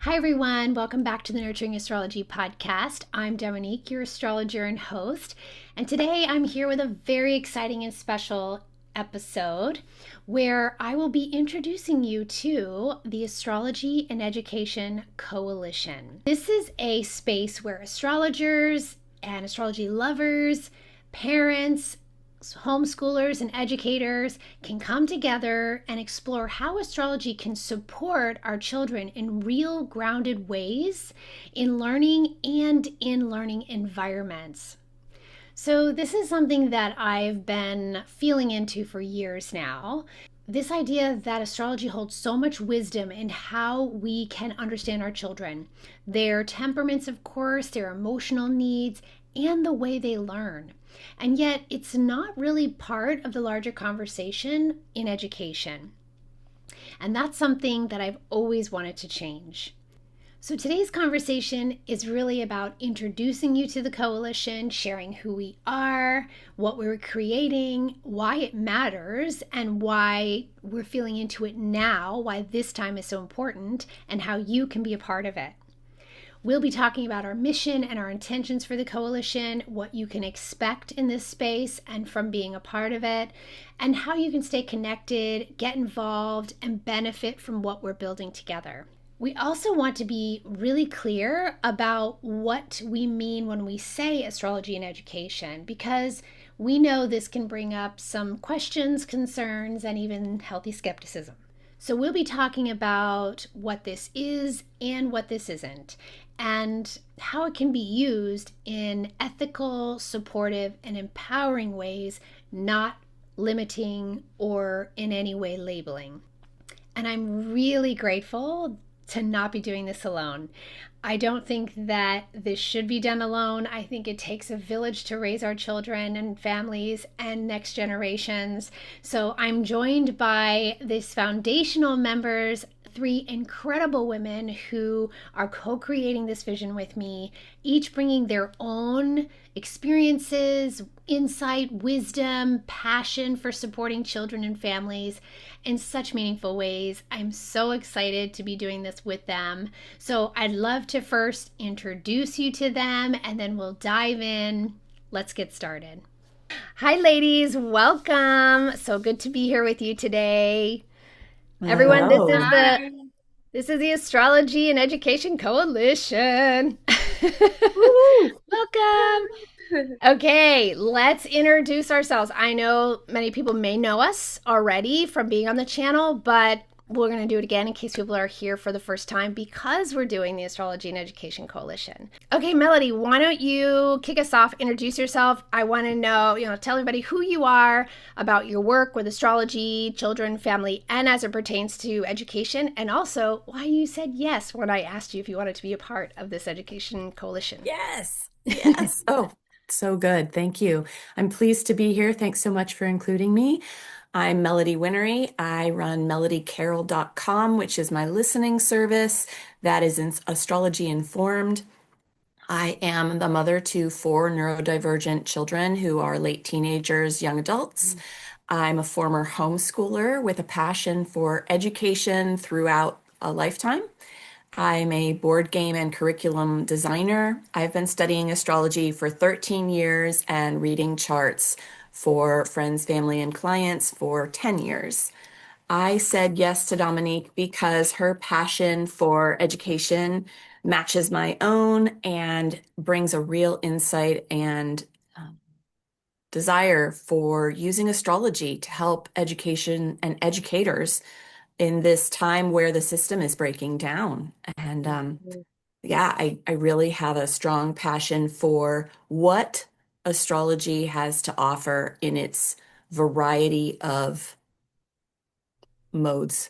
Hi, everyone. Welcome back to the Nurturing Astrology podcast. I'm Dominique, your astrologer and host. And today I'm here with a very exciting and special episode where I will be introducing you to the Astrology and Education Coalition. This is a space where astrologers and astrology lovers, parents, homeschoolers and educators can come together and explore how astrology can support our children in real grounded ways in learning and in learning environments. So this is something that I've been feeling into for years now. This idea that astrology holds so much wisdom in how we can understand our children, their temperaments, of course, their emotional needs, and the way they learn. And yet, it's not really part of the larger conversation in education. And that's something that I've always wanted to change. So today's conversation is really about introducing you to the coalition, sharing who we are, what we're creating, why it matters, and why we're feeling into it now, why this time is so important, and how you can be a part of it. We'll be talking about our mission and our intentions for the coalition, what you can expect in this space and from being a part of it, and how you can stay connected, get involved, and benefit from what we're building together. We also want to be really clear about what we mean when we say astrology and education, because we know this can bring up some questions, concerns, and even healthy skepticism. So we'll be talking about what this is and what this isn't, and how it can be used in ethical, supportive, and empowering ways, not limiting or in any way labeling. And I'm really grateful to not be doing this alone. I don't think that this should be done alone. I think it takes a village to raise our children and families and next generations. So I'm joined by these foundational members, three incredible women who are co-creating this vision with me, each bringing their own experiences, insight, wisdom, passion for supporting children and families in such meaningful ways. I'm so excited to be doing this with them. So I'd love to first introduce you to them and then we'll dive in. Let's get started. Hi, ladies. Welcome. So good to be here with you today. Everyone, Hello. this is the Astrology and Education Coalition. Woo! Welcome. Okay, let's introduce ourselves. I know many people may know us already from being on the channel, but we're going to do it again in case people are here for the first time because we're doing the Astrology and Education Coalition. Okay, Melody, why don't you kick us off, introduce yourself. I want to know, tell everybody who you are, about your work with astrology, children, family, and as it pertains to education, and also why you said yes when I asked you if you wanted to be a part of this Education Coalition. Yes. Yes. Oh, so good. Thank you. I'm pleased to be here. Thanks so much for including me. I'm Melody Whinnery. I run melodycarol.com, which is my listening service that is astrology informed. I am the mother to 4 neurodivergent children who are late teenagers, young adults. I'm a former homeschooler with a passion for education throughout a lifetime. I'm a board game and curriculum designer. I've been studying astrology for 13 years and reading charts for friends, family, and clients for 10 years. I said yes to Dominique because her passion for education matches my own and brings a real insight and desire for using astrology to help education and educators in this time where the system is breaking down. And yeah, I really have a strong passion for what astrology has to offer in its variety of modes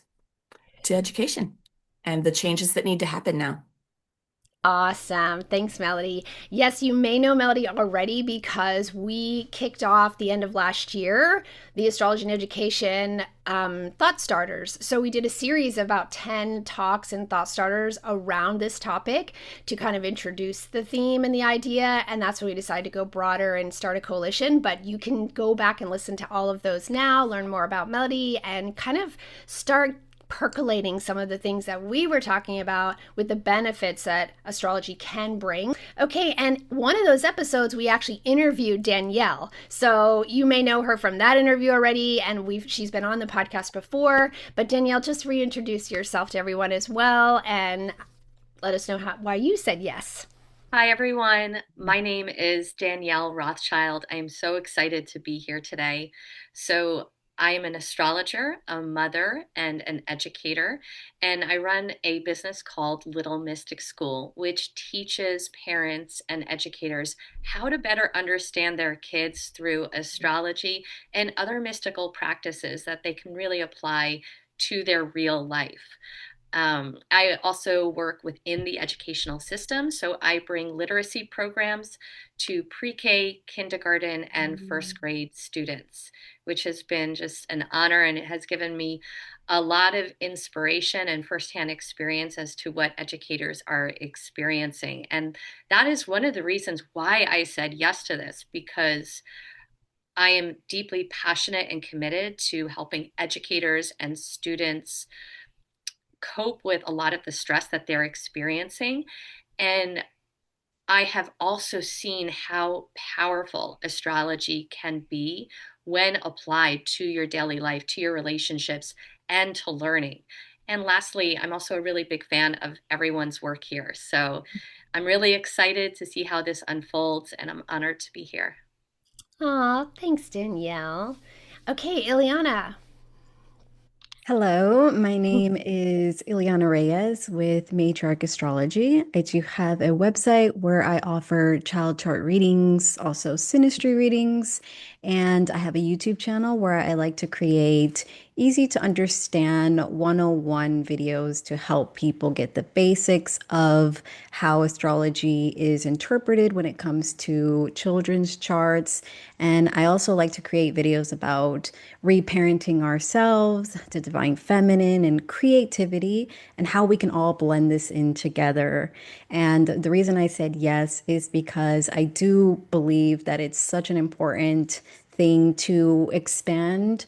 to education and the changes that need to happen now. Awesome. Thanks, Melody. Yes, you may know Melody already because we kicked off the end of last year the Astrology and Education Thought Starters. So we did a series of about 10 talks and thought starters around this topic to kind of introduce the theme and the idea. And that's when we decided to go broader and start a coalition. But you can go back and listen to all of those now, learn more about Melody, and kind of start percolating some of the things that we were talking about with the benefits that astrology can bring. Okay, and one of those episodes we actually interviewed Danielle. So you may know her from that interview already, and she's been on the podcast before. But Danielle, just reintroduce yourself to everyone as well, and let us know why you said yes. Hi, everyone. My name is Danielle Rothschild. I am so excited to be here today. I am an astrologer, a mother, and an educator, and I run a business called Little Mystic School, which teaches parents and educators how to better understand their kids through astrology and other mystical practices that they can really apply to their real life. I also work within the educational system, so I bring literacy programs to pre-K, kindergarten, and first grade students, which has been just an honor, and it has given me a lot of inspiration and firsthand experience as to what educators are experiencing. And that is one of the reasons why I said yes to this, because I am deeply passionate and committed to helping educators and students cope with a lot of the stress that they're experiencing. And I have also seen how powerful astrology can be when applied to your daily life, to your relationships, and to learning. And lastly, I'm also a really big fan of everyone's work here. So I'm really excited to see how this unfolds, and I'm honored to be here. Aw, thanks, Danielle. Okay, Ileana. Hello, my name is Ileana Reyes with Matriarch Astrology. I do have a website where I offer child chart readings, also synastry readings, and I have a YouTube channel where I like to create easy to understand 101 videos to help people get the basics of how astrology is interpreted when it comes to children's charts. And I also like to create videos about reparenting ourselves, the divine feminine, and creativity, and how we can all blend this in together. And the reason I said yes is because I do believe that it's such an important thing to expand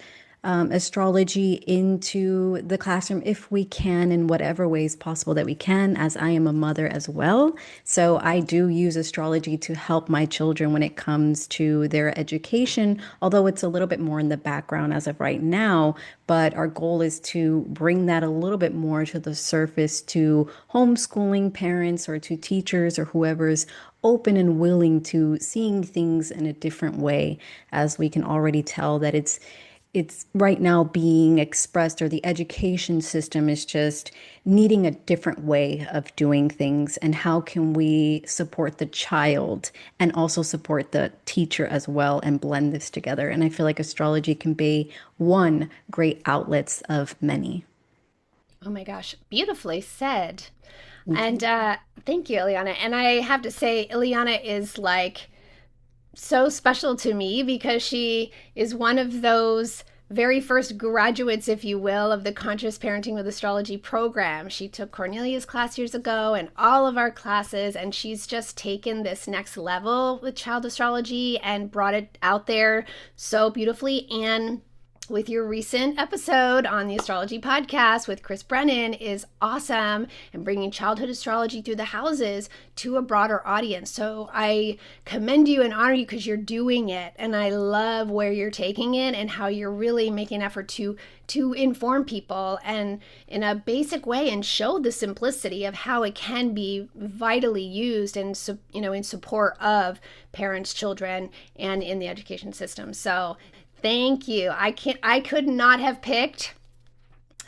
astrology into the classroom if we can, in whatever ways possible that we can, as I am a mother as well. So I do use astrology to help my children when it comes to their education, although it's a little bit more in the background as of right now. But our goal is to bring that a little bit more to the surface to homeschooling parents or to teachers or whoever's open and willing to seeing things in a different way, as we can already tell that it's right now being expressed, or the education system is just needing a different way of doing things. And how can we support the child and also support the teacher as well and blend this together? And I feel like astrology can be one great outlets of many. Oh my gosh, beautifully said. And thank you, Ileana. And I have to say, Ileana is like so special to me because she is one of those very first graduates, if you will, of the Conscious Parenting with Astrology program. She took Cornelia's class years ago and all of our classes, and she's just taken this next level with child astrology and brought it out there so beautifully. And with your recent episode on the Astrology podcast with Chris Brennan is awesome, and bringing childhood astrology through the houses to a broader audience. So I commend you and honor you because you're doing it, and I love where you're taking it and how you're really making an effort to inform people and in a basic way and show the simplicity of how it can be vitally used and in support of parents, children, and in the education system. So thank you. I could not have picked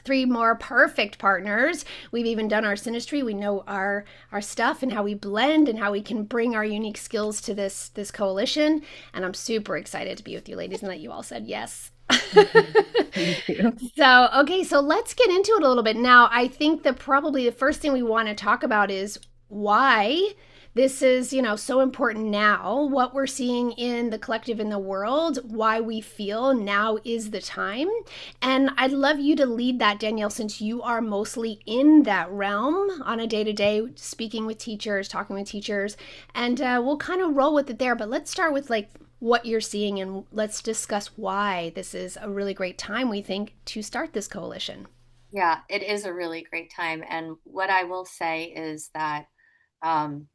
three more perfect partners. We've even done our synastry. We know our stuff and how we blend and how we can bring our unique skills to this coalition. And I'm super excited to be with you ladies and that you all said yes. Thank you. So let's get into it a little bit. Now, I think that probably the first thing we want to talk about is why this is, so important now, what we're seeing in the collective in the world, why we feel now is the time. And I'd love you to lead that, Danielle, since you are mostly in that realm on a day-to-day, speaking with teachers, talking with teachers, and we'll kind of roll with it there. But let's start with what you're seeing, and let's discuss why this is a really great time, we think, to start this coalition. Yeah, it is a really great time. And what I will say is that um,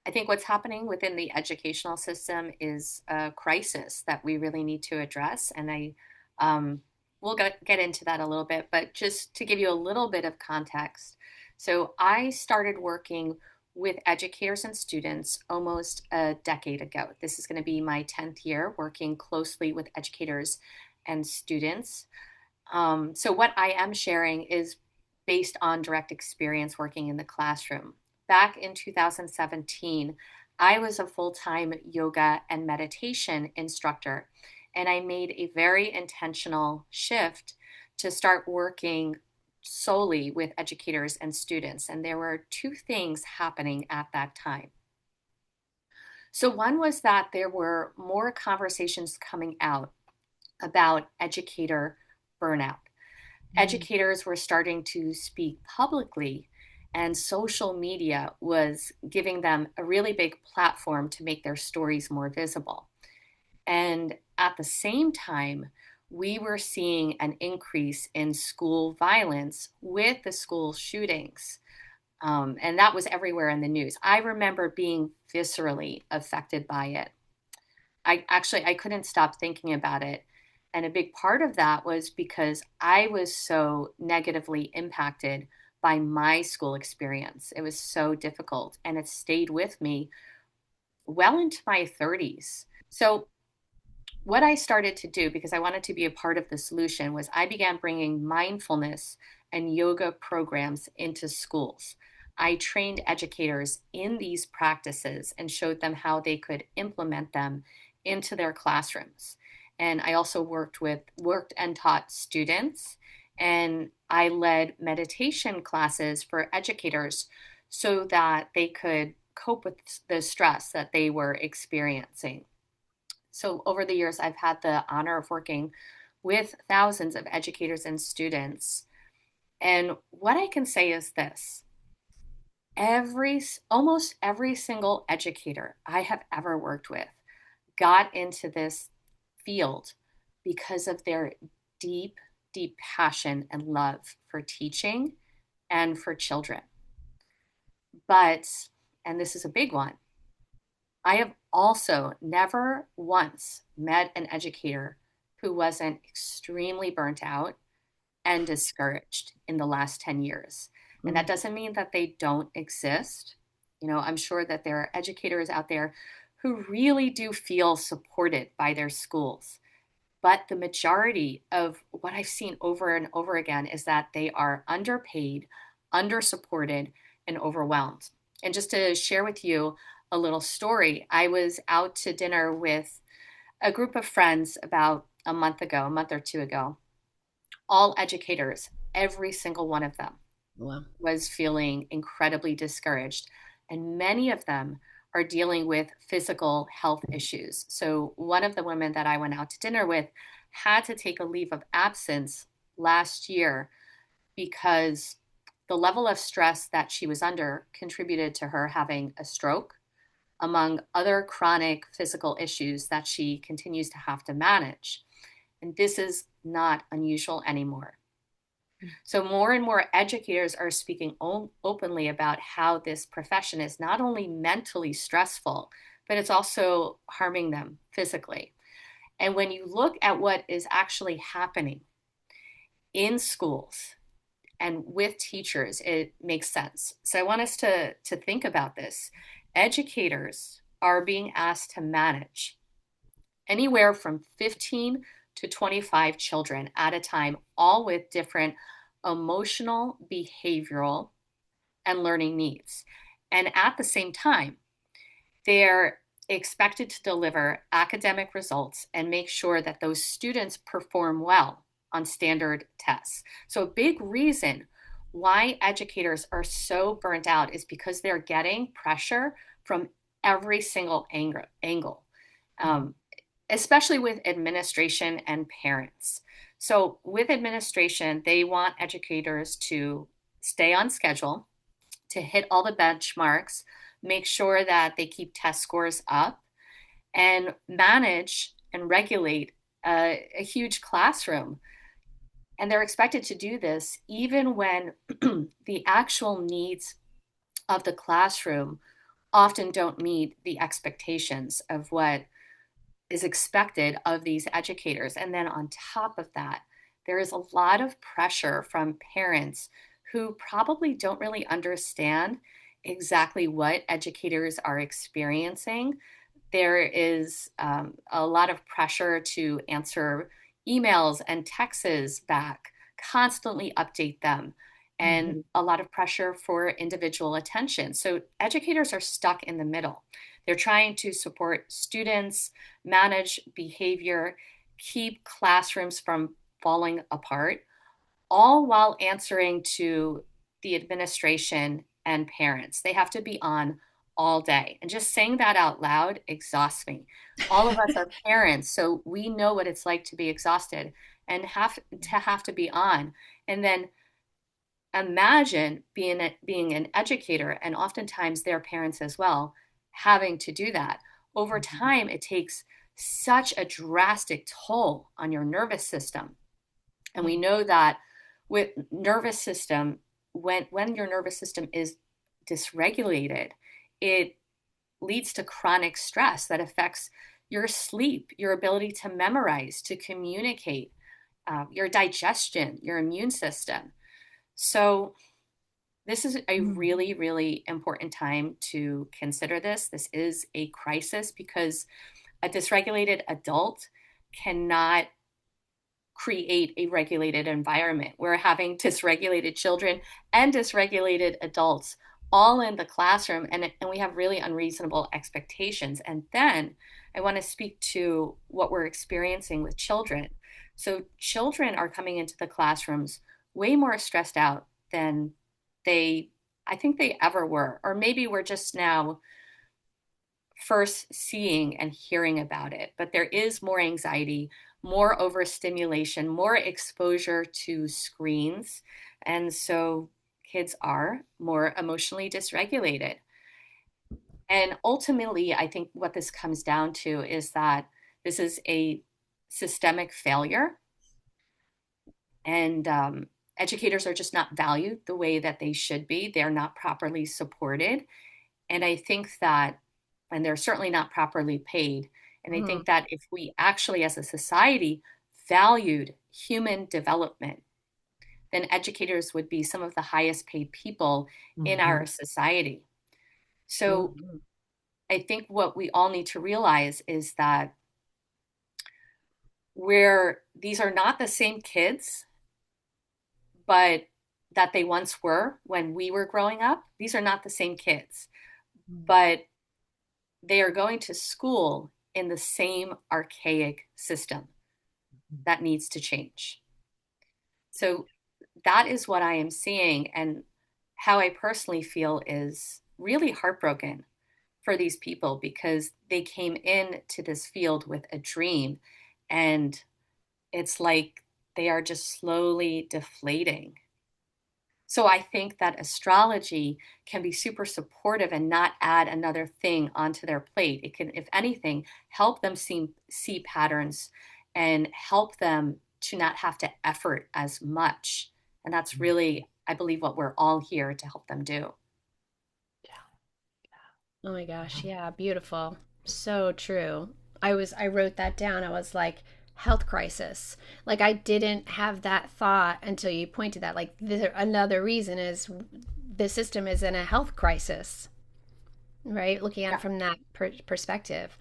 I think what's happening within the educational system is a crisis that we really need to address. And um, we'll get into that a little bit, but just to give you a little bit of context. So I started working with educators and students almost a decade ago. This is going to be my 10th year working closely with educators and students. So what I am sharing is based on direct experience working in the classroom. Back in 2017, I was a full-time yoga and meditation instructor, and I made a very intentional shift to start working solely with educators and students. And there were two things happening at that time. So one was that there were more conversations coming out about educator burnout. Mm. Educators were starting to speak publicly, and social media was giving them a really big platform to make their stories more visible. And at the same time, we were seeing an increase in school violence with the school shootings. And that was everywhere in the news. I remember being viscerally affected by it. I couldn't stop thinking about it. And a big part of that was because I was so negatively impacted by my school experience. It was so difficult and it stayed with me well into my 30s. So what I started to do, because I wanted to be a part of the solution, was I began bringing mindfulness and yoga programs into schools. I trained educators in these practices and showed them how they could implement them into their classrooms. And I also worked and taught students, and I led meditation classes for educators so that they could cope with the stress that they were experiencing. So over the years, I've had the honor of working with thousands of educators and students. And what I can say is this: almost every single educator I have ever worked with got into this field because of their deep, deep passion and love for teaching and for children. But, and this is a big one, I have also never once met an educator who wasn't extremely burnt out and discouraged in the last 10 years. And that Mm. doesn't mean that they don't exist. You know, I'm sure that there are educators out there who really do feel supported by their schools. But the majority of what I've seen over and over again is that they are underpaid, undersupported, and overwhelmed. And just to share with you a little story, I was out to dinner with a group of friends about a month or two ago, all educators, every single one of them Wow. was feeling incredibly discouraged. And many of them are dealing with physical health issues. So, one of the women that I went out to dinner with had to take a leave of absence last year because the level of stress that she was under contributed to her having a stroke, among other chronic physical issues that she continues to have to manage. And this is not unusual anymore. So, more and more educators are speaking openly about how this profession is not only mentally stressful, but it's also harming them physically. And when you look at what is actually happening in schools and with teachers, it makes sense. So, I want us to think about this. Educators are being asked to manage anywhere from 15 to 25 children at a time, all with different emotional, behavioral, and learning needs. And at the same time, they're expected to deliver academic results and make sure that those students perform well on standard tests. So, a big reason why educators are so burnt out is because they're getting pressure from every single angle. Um, Especially with administration and parents. So, with administration, they want educators to stay on schedule, to hit all the benchmarks, make sure that they keep test scores up, and manage and regulate a huge classroom. And they're expected to do this even when the actual needs of the classroom often don't meet the expectations of what is expected of these educators. And then on top of that, there is a lot of pressure from parents who probably don't really understand exactly what educators are experiencing. There is a lot of pressure to answer emails and texts back, constantly update them, and Mhm. a lot of pressure for individual attention. So educators are stuck in the middle. They're trying to support students, manage behavior, keep classrooms from falling apart, all while answering to the administration and parents. They have to be on all day. And just saying that out loud exhausts me. All of us are parents, so we know what it's like to be exhausted and have to be on. And then imagine being an educator, and oftentimes their parents as well, having to do that. Over Mhm. time, it takes such a drastic toll on your nervous system. And we know that with nervous system, when your nervous system is dysregulated, it leads to chronic stress that affects your sleep, your ability to memorize, to communicate, your digestion, your immune system. So this is a Mhm. really, really important time to consider this. This is a crisis because a dysregulated adult cannot create a regulated environment. We're having dysregulated children and dysregulated adults all in the classroom, and we have really unreasonable expectations. And then I want to speak to what we're experiencing with children. So, children are coming into the classrooms way more stressed out than they, I think they ever were, or maybe we're just now first seeing and hearing about it. But there is more anxiety, more overstimulation, more exposure to screens. And so kids are more emotionally dysregulated. And ultimately, I think what this comes down to is that this is a systemic failure, and educators are just not valued the way that they should be. They're not properly supported. And I think that, and they're certainly not properly paid. And I Mhm. think that if we actually, as a society, valued human development, then educators would be some of the highest paid people in our Mhm. society. So Mhm. I think what we all need to realize is that these are not the same kids, but that they once were when we were growing up. These are not the same kids, but they are going to school in the same archaic system that needs to change. So that is what I am seeing. And how I personally feel is really heartbroken for these people because they came into this field with a dream, and it's like they are just slowly deflating. So I think that astrology can be super supportive and not add another thing onto their plate. It can, if anything, help them see patterns and help them to not have to effort as much. And that's really, I believe, what we're all here to help them do. Oh my gosh, Yeah. yeah, beautiful. So true. I wrote that down. I was like, health crisis. Like I didn't have that thought until you pointed that. Like another reason is the system is in a health crisis, right? Looking at it Yeah. from that perspective.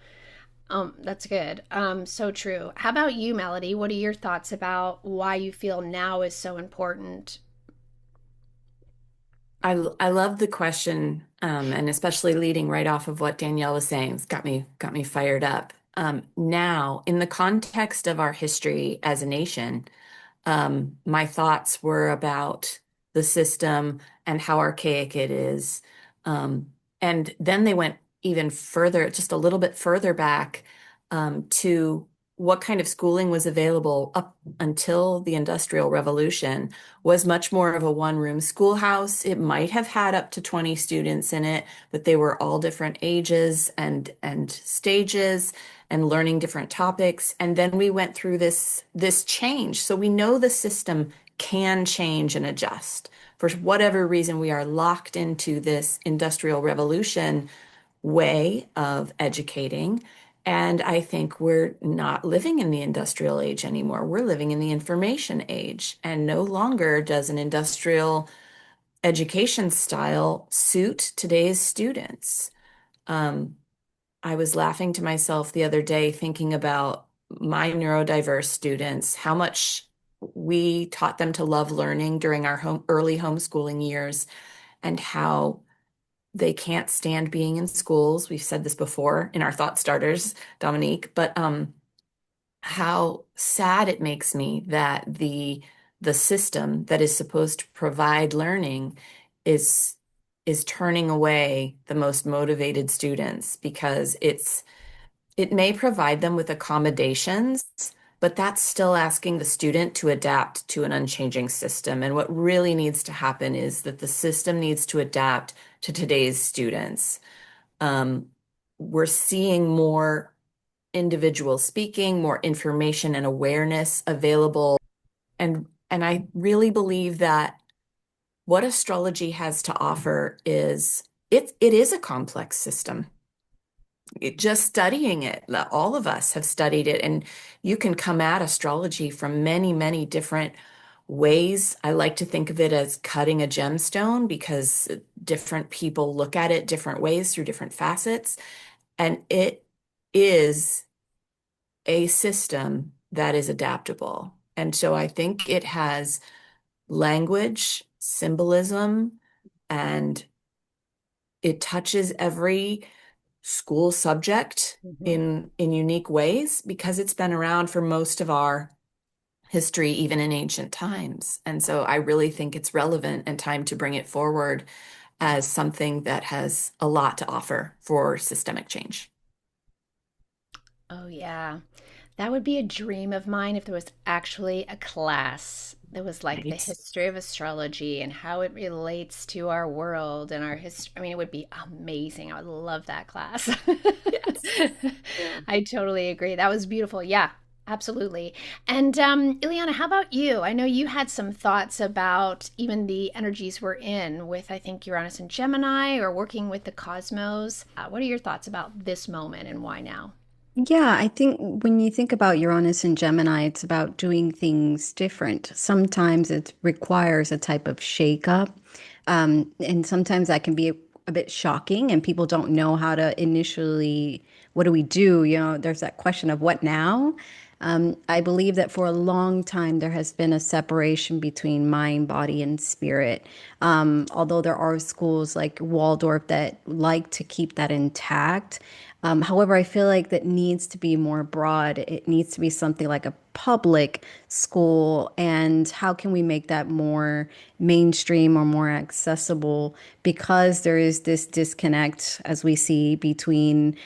That's good. So true. How about you, Melody? What are your thoughts about why you feel now is so important? I love the question, and especially leading right off of what Danielle was saying. It's got me fired up. Now, in the context of our history as a nation, my thoughts were about the system and how archaic it is. And then they went even further, just a little bit further back, to what kind of schooling was available up until the Industrial Revolution was much more of a one-room schoolhouse. It might have had up to 20 students in it, but they were all different ages and stages and learning different topics. And then we went through this change. So we know the system can change and adjust. For whatever reason, we are locked into this Industrial Revolution way of educating. And I think we're not living in the industrial age anymore. We're living in the information age. And no longer does an industrial education style suit today's students. Um, I was laughing to myself the other day thinking about my neurodiverse students, how much we taught them to love learning during our early homeschooling years, and how they can't stand being in schools. We've said this before in our thought starters, Dominique, but how sad it makes me that the system that is supposed to provide learning is is turning away the most motivated students because it may provide them with accommodations, but that's still asking the student to adapt to an unchanging system. And what really needs to happen is that the system needs to adapt to today's students. Um, we're seeing more individual speaking, more information and awareness available. And I really believe that what astrology has to offer is it is a complex system. Just studying it, all of us have studied it, and you can come at astrology from many, many different ways. I like to think of it as cutting a gemstone because different people look at it different ways through different facets. And it is a system that is adaptable. And so I think it has language, symbolism, and it touches every school subject in unique ways because it's been around for most of our history, even in ancient times. And so I really think it's relevant and time to bring it forward as something that has a lot to offer for systemic change. Oh, yeah. That would be a dream of mine if there was actually a class that was like the Right? history of astrology and how it relates to our world and our history. I mean, it would be amazing. I would love that class. Yes. Yeah. I totally agree. That was beautiful. Yeah, absolutely. And Ileana, how about you? I know you had some thoughts about even the energies we're in with, I think, Uranus and Gemini or working with the cosmos. What are your thoughts about this moment and why now? Yeah, I think when you think about Uranus and Gemini, it's about doing things different. Sometimes it requires a type of shakeup, and sometimes that can be a bit shocking, and people don't know how to initially, what do we do? You know, there's that question of what now? I believe that for a long time there has been a separation between mind, body, and spirit. Although there are schools like Waldorf that like to keep that intact. However, I feel like that needs to be more broad. It needs to be something like a public school. And how can we make that more mainstream or more accessible? Because there is this disconnect, as we see, between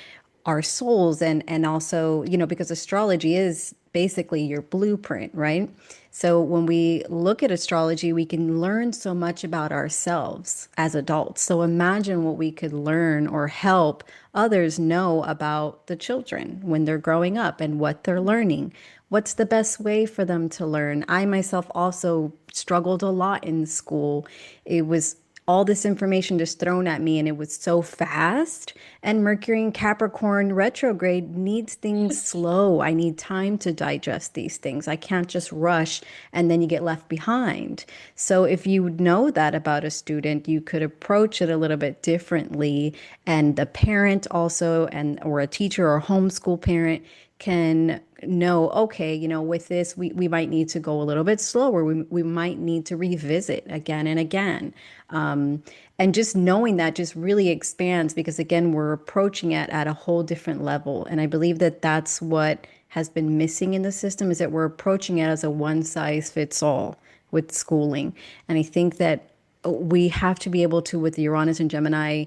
our souls and also, you know, because astrology is basically your blueprint, right? So when we look at astrology, we can learn so much about ourselves as adults. So imagine what we could learn or help others know about the children when they're growing up and what they're learning. What's the best way for them to learn? I myself also struggled a lot in school. It was all this information just thrown at me and it was so fast. And Mercury in Capricorn retrograde needs things slow. I need time to digest these things. I can't just rush and then you get left behind. So if you know that about a student, you could approach it a little bit differently. And the parent also, and or a teacher or homeschool parent can know, okay, you know, with this, we might need to go a little bit slower. We might need to revisit again and again. Um, and just knowing that just really expands because, again, we're approaching it at a whole different level. And I believe that that's what has been missing in the system is that we're approaching it as a one size fits all with schooling. And I think that we have to be able to, with Uranus and Gemini,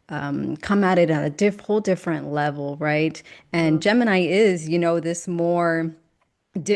come at it at a whole different level, right? And Mhm. Gemini is, this more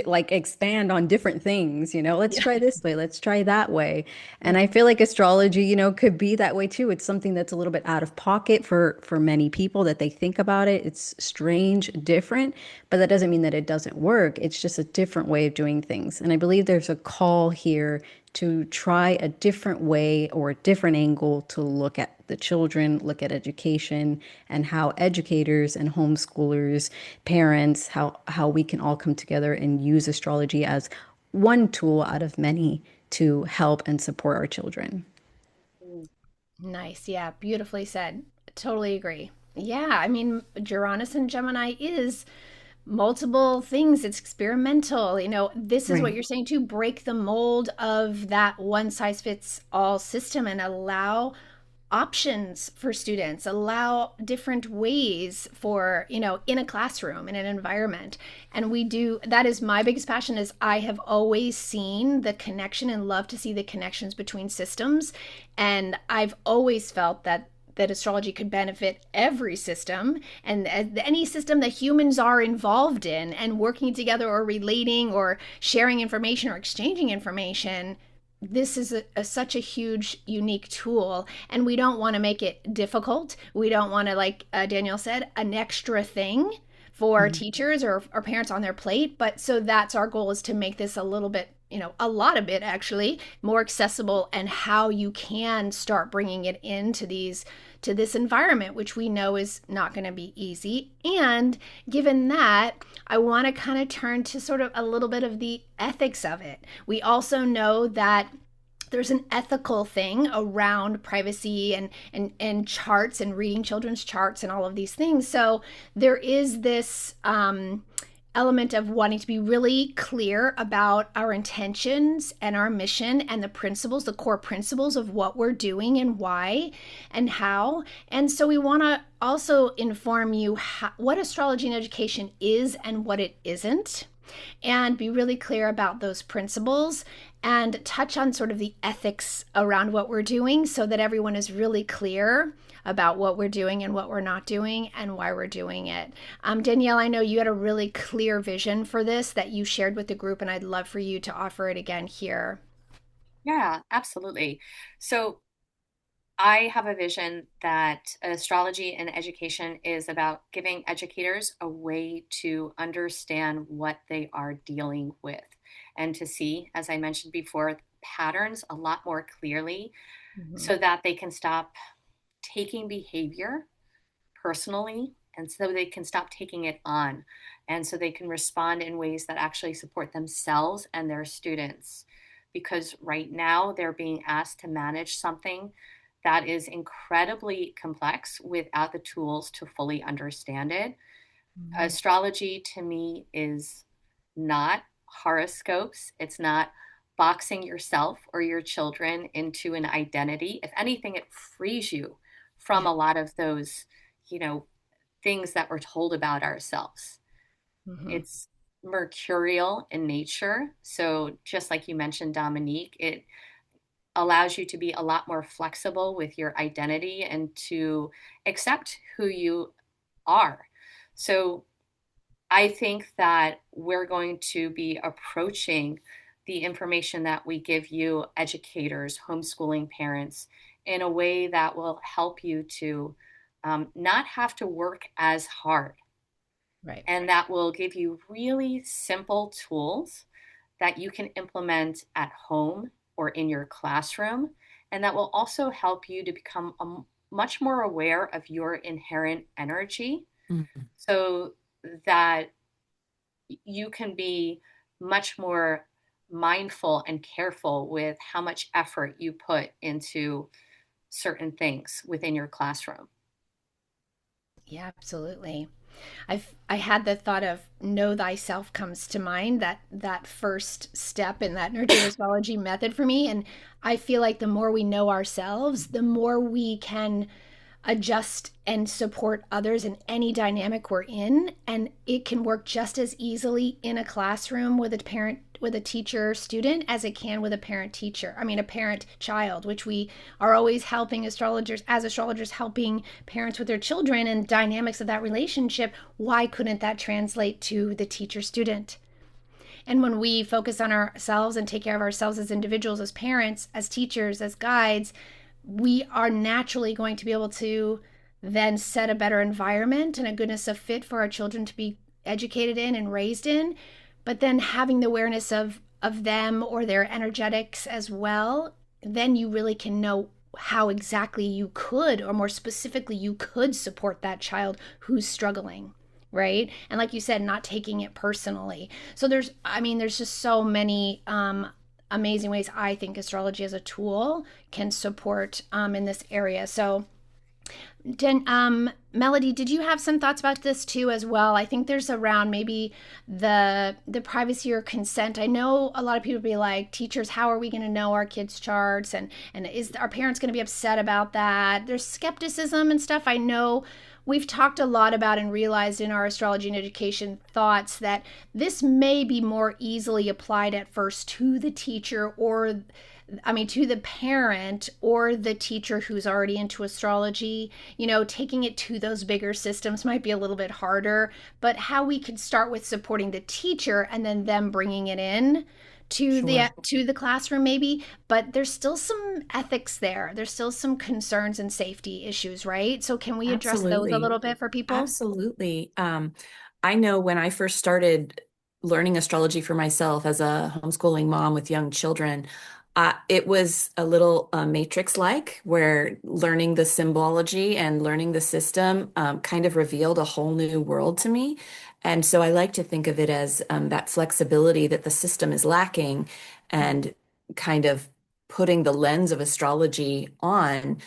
like expand on different things, let's Yeah. try this way, let's try that way. And I Mhm. feel like astrology, could be that way too. It's something that's a little bit out of pocket for many people that they think about it. It's strange, different, but that doesn't mean that it doesn't work. It's just a different way of doing things. And I believe there's a call here to try a different way or a different angle to look at the children, look at education, and how educators and homeschoolers, parents, how we can all come together and use astrology as one tool out of many to help and support our children. Mm. Nice. Yeah. Beautifully said. Totally agree. Yeah. I mean, Uranus and Gemini is multiple things. It's experimental. This is what Right. you're saying too. Break the mold of that one size fits all system and allow options for students, allow different ways for, in a classroom, in an environment. And we do, that is my biggest passion is I have always seen the connection and love to see the connections between systems. And I've always felt that astrology could benefit every system and any system that humans are involved in and working together or relating or sharing information or exchanging information. This is such a huge unique tool, and we don't want to make it difficult. We don't want to, like Danielle said, an extra thing for Mhm. teachers or parents on their plate. But so that's our goal, is to make this a little bit, a lot of it actually more accessible, and how you can start bringing it into these to this environment, which we know is not going to be easy. And given that, I want to kind of turn to sort of a little bit of the ethics of it. We also know that there's an ethical thing around privacy and charts and reading children's charts and all of these things. So there is this element of wanting to be really clear about our intentions and our mission and the principles, the core principles of what we're doing and why and how. And so we want to also inform you what astrology and education is and what it isn't, and be really clear about those principles and touch on sort of the ethics around what we're doing so that everyone is really clear about what we're doing and what we're not doing and why we're doing it. Danielle, I know you had a really clear vision for this that you shared with the group, and I'd love for you to offer it again here. Yeah, absolutely. So I have a vision that astrology and education is about giving educators a way to understand what they are dealing with and to see, as I mentioned before, patterns a lot more clearly Mm-hmm. so that they can stop taking behavior personally and so they can stop taking it on and so they can respond in ways that actually support themselves and their students, because right now they're being asked to manage something that is incredibly complex without the tools to fully understand it. Mm-hmm. Astrology to me is not horoscopes. It's not boxing yourself or your children into an identity. If anything, it frees you from Yeah. a lot of those, you know, things that we're told about ourselves. Mm-hmm. It's mercurial in nature. So just like you mentioned, Dominique, it allows you to be a lot more flexible with your identity and to accept who you are. So I think that we're going to be approaching the information that we give you, educators, homeschooling parents, in a way that will help you to not have to work as hard. Right. And that will give you really simple tools that you can implement at home or in your classroom. And that will also help you to become much more aware of your inherent energy Mhm. so that you can be much more mindful and careful with how much effort you put into certain things within your classroom. Yeah, absolutely. I had the thought of know thyself comes to mind, that first step in that nurturing astrology method for me. And I feel like the more we know ourselves, the more we can adjust and support others in any dynamic we're in. And it can work just as easily in a classroom with a parent with a teacher student as it can with a parent teacher. I mean, a parent child, which we are always helping astrologers, as astrologers, helping parents with their children and dynamics of that relationship. Why couldn't that translate to the teacher student? And when we focus on ourselves and take care of ourselves as individuals, as parents, as teachers, as guides, we are naturally going to be able to then set a better environment and a goodness of fit for our children to be educated in and raised in. But then having the awareness of them or their energetics as well, then you really can know how exactly you could, or more specifically, you could support that child who's struggling, right? And like you said, not taking it personally. So there's just so many amazing ways I think astrology as a tool can support in this area. So Melody, did you have some thoughts about this too as well? I think there's around maybe the privacy or consent. I know a lot of people be like, teachers, how are we going to know our kids' charts, and is our parents going to be upset about that? There's skepticism and stuff. I know we've talked a lot about and realized in our astrology and education thoughts that this may be more easily applied at first to the teacher, or to the parent or the teacher who's already into astrology. Taking it to those bigger systems might be a little bit harder, but how we could start with supporting the teacher and then them bringing it in to Sure. the classroom maybe. But there's still some ethics there. There's still some concerns and safety issues, right? So can we address those a Absolutely. little bit for people? Absolutely. I know when I first started learning astrology for myself as a homeschooling mom with young children, it was a little matrix-like, where learning the symbology and learning the system kind of revealed a whole new world to me. And so I like to think of it as that flexibility that the system is lacking, and kind of putting the lens of astrology on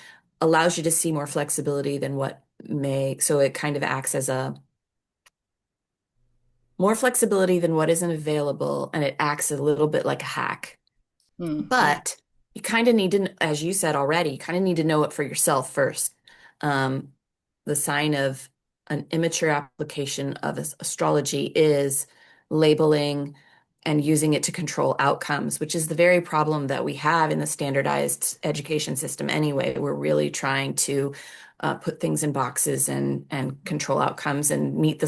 allows you to see more flexibility than what may, so it kind of acts as a more flexibility than what isn't available, and it acts a little bit like a hack. Yeah. But you kind of need to, as you said already, you kind of need to know it for yourself first. Um, the sign of an immature application of astrology is labeling and using it to control outcomes, which is the very problem that we have in the standardized education system anyway. We're really trying to put things in boxes and control outcomes and meet the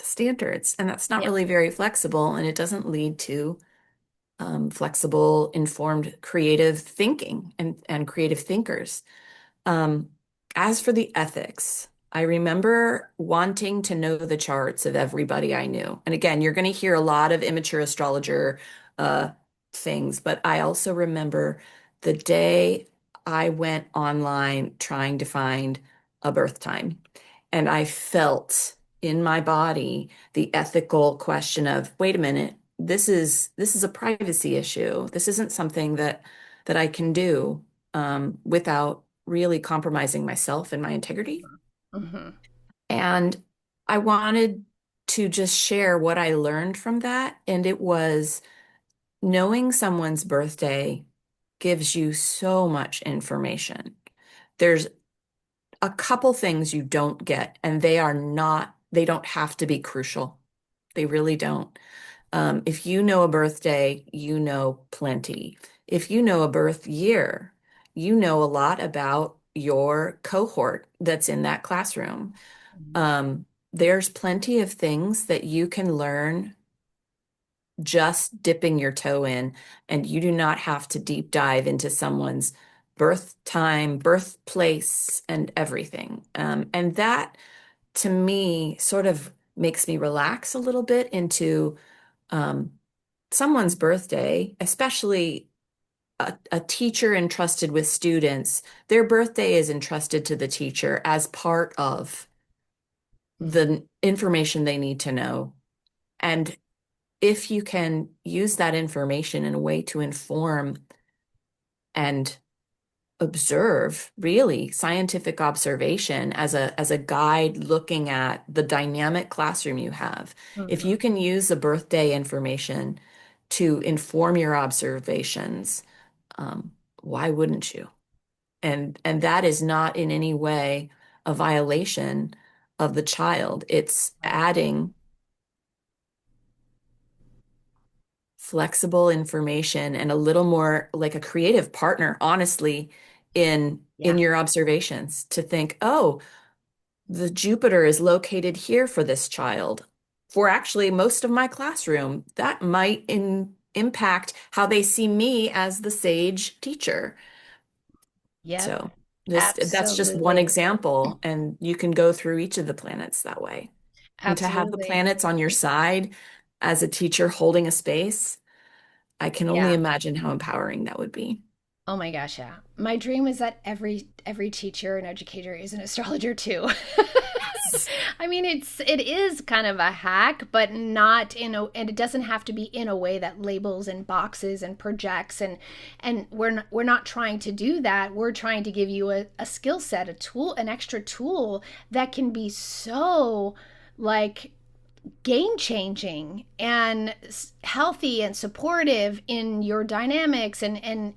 standards, and that's not Yeah. really very flexible, and it doesn't lead to flexible, informed, creative thinking and creative thinkers. Um, as for the ethics, I remember wanting to know the charts of everybody I knew. And again, you're going to hear a lot of immature astrologer uh, things, but I also remember the day I went online trying to find a birth time, and I felt in my body the ethical question of, wait a minute, this is a privacy issue. This isn't something that I can do without really compromising myself and my integrity. Hmm. And I wanted to just share what I learned from that. And it was, knowing someone's birthday gives you so much information. There's a couple things you don't get, and they don't have to be crucial. They really don't. If you know a birthday, you know plenty. If you know a birth year, you know a lot about your cohort that's in that classroom. There's plenty of things that you can learn just dipping your toe in, and you do not have to deep dive into someone's birth time, birthplace, and everything. And that, to me, sort of makes me relax a little bit into um, someone's birthday, especially a teacher entrusted with students. Their birthday is entrusted to the teacher as part of the information they need to know. And if you can use that information in a way to inform and observe, really scientific observation as a guide looking at the dynamic classroom you have. If you Hmm. can use the birthday information to inform your observations, why wouldn't you? And that is not in any way a violation of the child. It's Right. adding flexible information and a little more like a creative partner, honestly, in Yeah. your observations to think, oh, the Jupiter is located here for this child. For actually most of my classroom, that might impact how they see me as the sage teacher. Yep. So that's just one Absolutely. example, and you can go through each of the planets that way. And to have the Absolutely. planets on your side as a teacher holding a space, I can only Yeah. imagine how empowering that would be. Oh my gosh, yeah. My dream is that every teacher and educator is an astrologer too. Yes. I mean, it is kind of a hack, but not in a, and it doesn't have to be in a way that labels and boxes and projects, and we're not trying to do that. We're trying to give you a skill set, a tool, an extra tool that can be so like game changing and healthy and supportive in your dynamics, and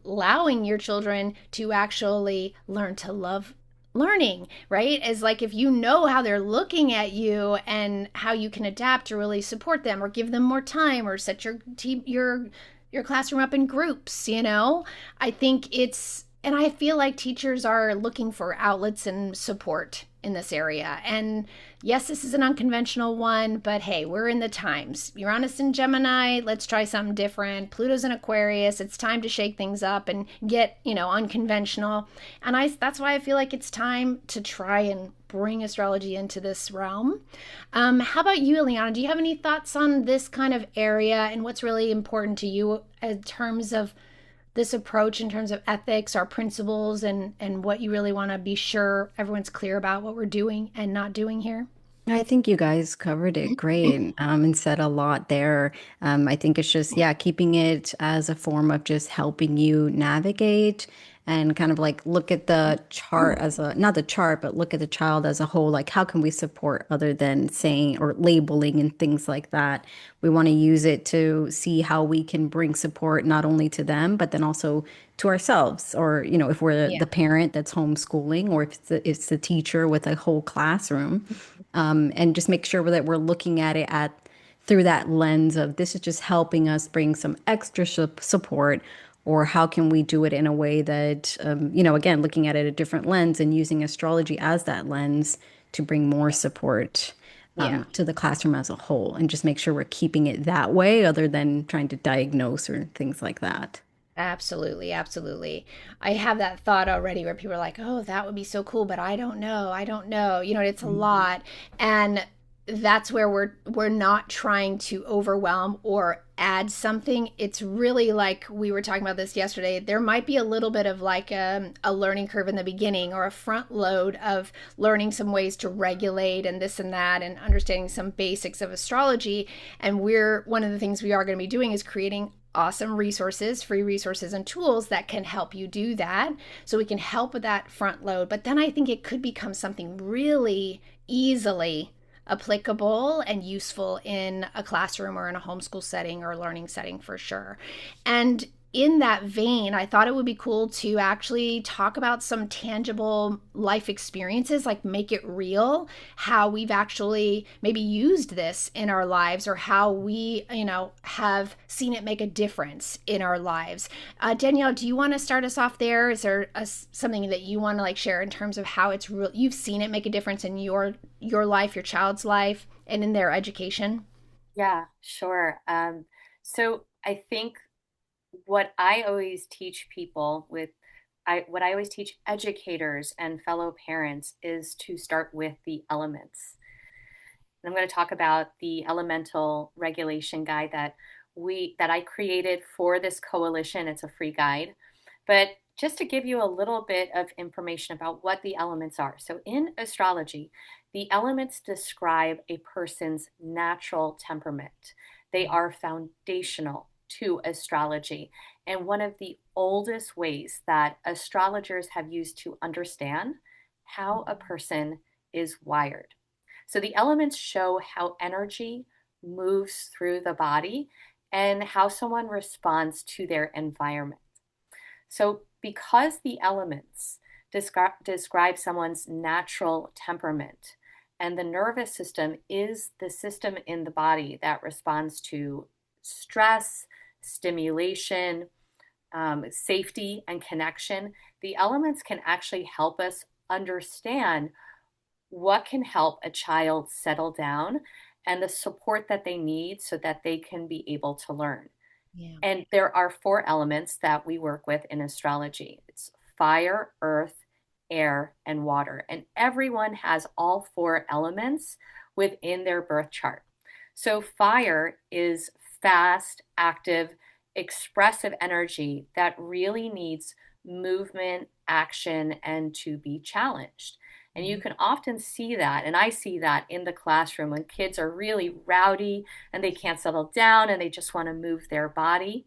allowing your children to actually learn to love learning, right? As like if you know how they're looking at you and how you can adapt to really support them or give them more time or set your team your classroom up in groups, I think it's, and I feel like teachers are looking for outlets and support in this area. And yes, this is an unconventional one, but hey, we're in the times. Uranus in Gemini, let's try something different. Pluto's in Aquarius, it's time to shake things up and get, unconventional. And that's why I feel like it's time to try and bring astrology into this realm. How about you, Ileana? Do you have any thoughts on this kind of area and what's really important to you in terms of this approach, in terms of ethics, our principles, and what you really want to be sure everyone's clear about what we're doing and not doing here? I think you guys covered it great, and said a lot there. I think it's just, yeah, keeping it as a form of just helping you navigate and kind of like look at the chart as a, not the chart, but look at the child as a whole. Like, how can we support other than saying or labeling and things like that? We want to use it to see how we can bring support not only to them, but then also to ourselves. Or, if we're Yeah. the parent that's homeschooling, or if it's the teacher with a whole classroom, and just make sure that we're looking at it at through that lens of this is just helping us bring some extra support, or how can we do it in a way that, again, looking at it a different lens and using astrology as that lens to bring more support Yeah. to the classroom as a whole, and just make sure we're keeping it that way other than trying to diagnose or things like that. Absolutely, absolutely. I have that thought already where people are like, "Oh, that would be so cool, but I don't know. I don't know." It's a lot. And that's where we're not trying to overwhelm or add something. It's really like we were talking about this yesterday. There might be a little bit of like a learning curve in the beginning, or a front load of learning some ways to regulate and this and that, and understanding some basics of astrology. And we're one of the things we are going to be doing is creating awesome resources, free resources and tools that can help you do that. So we can help with that front load. But then I think it could become something really easily applicable and useful in a classroom or in a homeschool setting or learning setting for sure. And in that vein, I thought it would be cool to actually talk about some tangible life experiences, like make it real, how we've actually maybe used this in our lives, or how we, have seen it make a difference in our lives. Danielle, do you want to start us off there? Is there something that you want to like share in terms of how it's real? You've seen it make a difference in your life, your child's life, and in their education. Yeah, sure. So I think what I always teach people what I always teach educators and fellow parents is to start with the elements. And I'm going to talk about the elemental regulation guide that I created for this coalition. It's a free guide. But just to give you a little bit of information about what the elements are. So in astrology, the elements describe a person's natural temperament. They are foundational to astrology. And one of the oldest ways that astrologers have used to understand how a person is wired. So the elements show how energy moves through the body and how someone responds to their environment. So, because the elements describe someone's natural temperament, and the nervous system is the system in the body that responds to stress, stimulation, safety, and connection. The elements can actually help us understand what can help a child settle down and the support that they need so that they can be able to learn. Yeah. And there are four elements that we work with in astrology. It's fire, earth, air, and water. And everyone has all four elements within their birth chart. So fire is fast, active, expressive energy that really needs movement, action, and to be challenged. And you can often see that, and I see that in the classroom when kids are really rowdy and they can't settle down and they just want to move their body.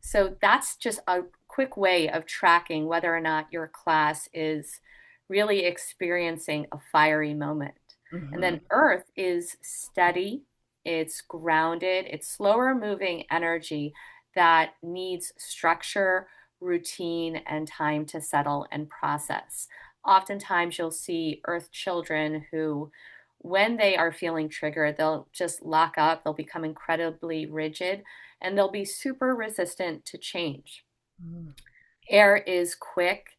So that's just a quick way of tracking whether or not your class is really experiencing a fiery moment. And Mm-hmm. then earth is steady, it's grounded, it's slower moving energy that needs structure, routine, and time to settle and process. Oftentimes, you'll see earth children who, when they are feeling triggered, they'll just lock up, they'll become incredibly rigid, and they'll be super resistant to change. Mm-hmm. Air is quick,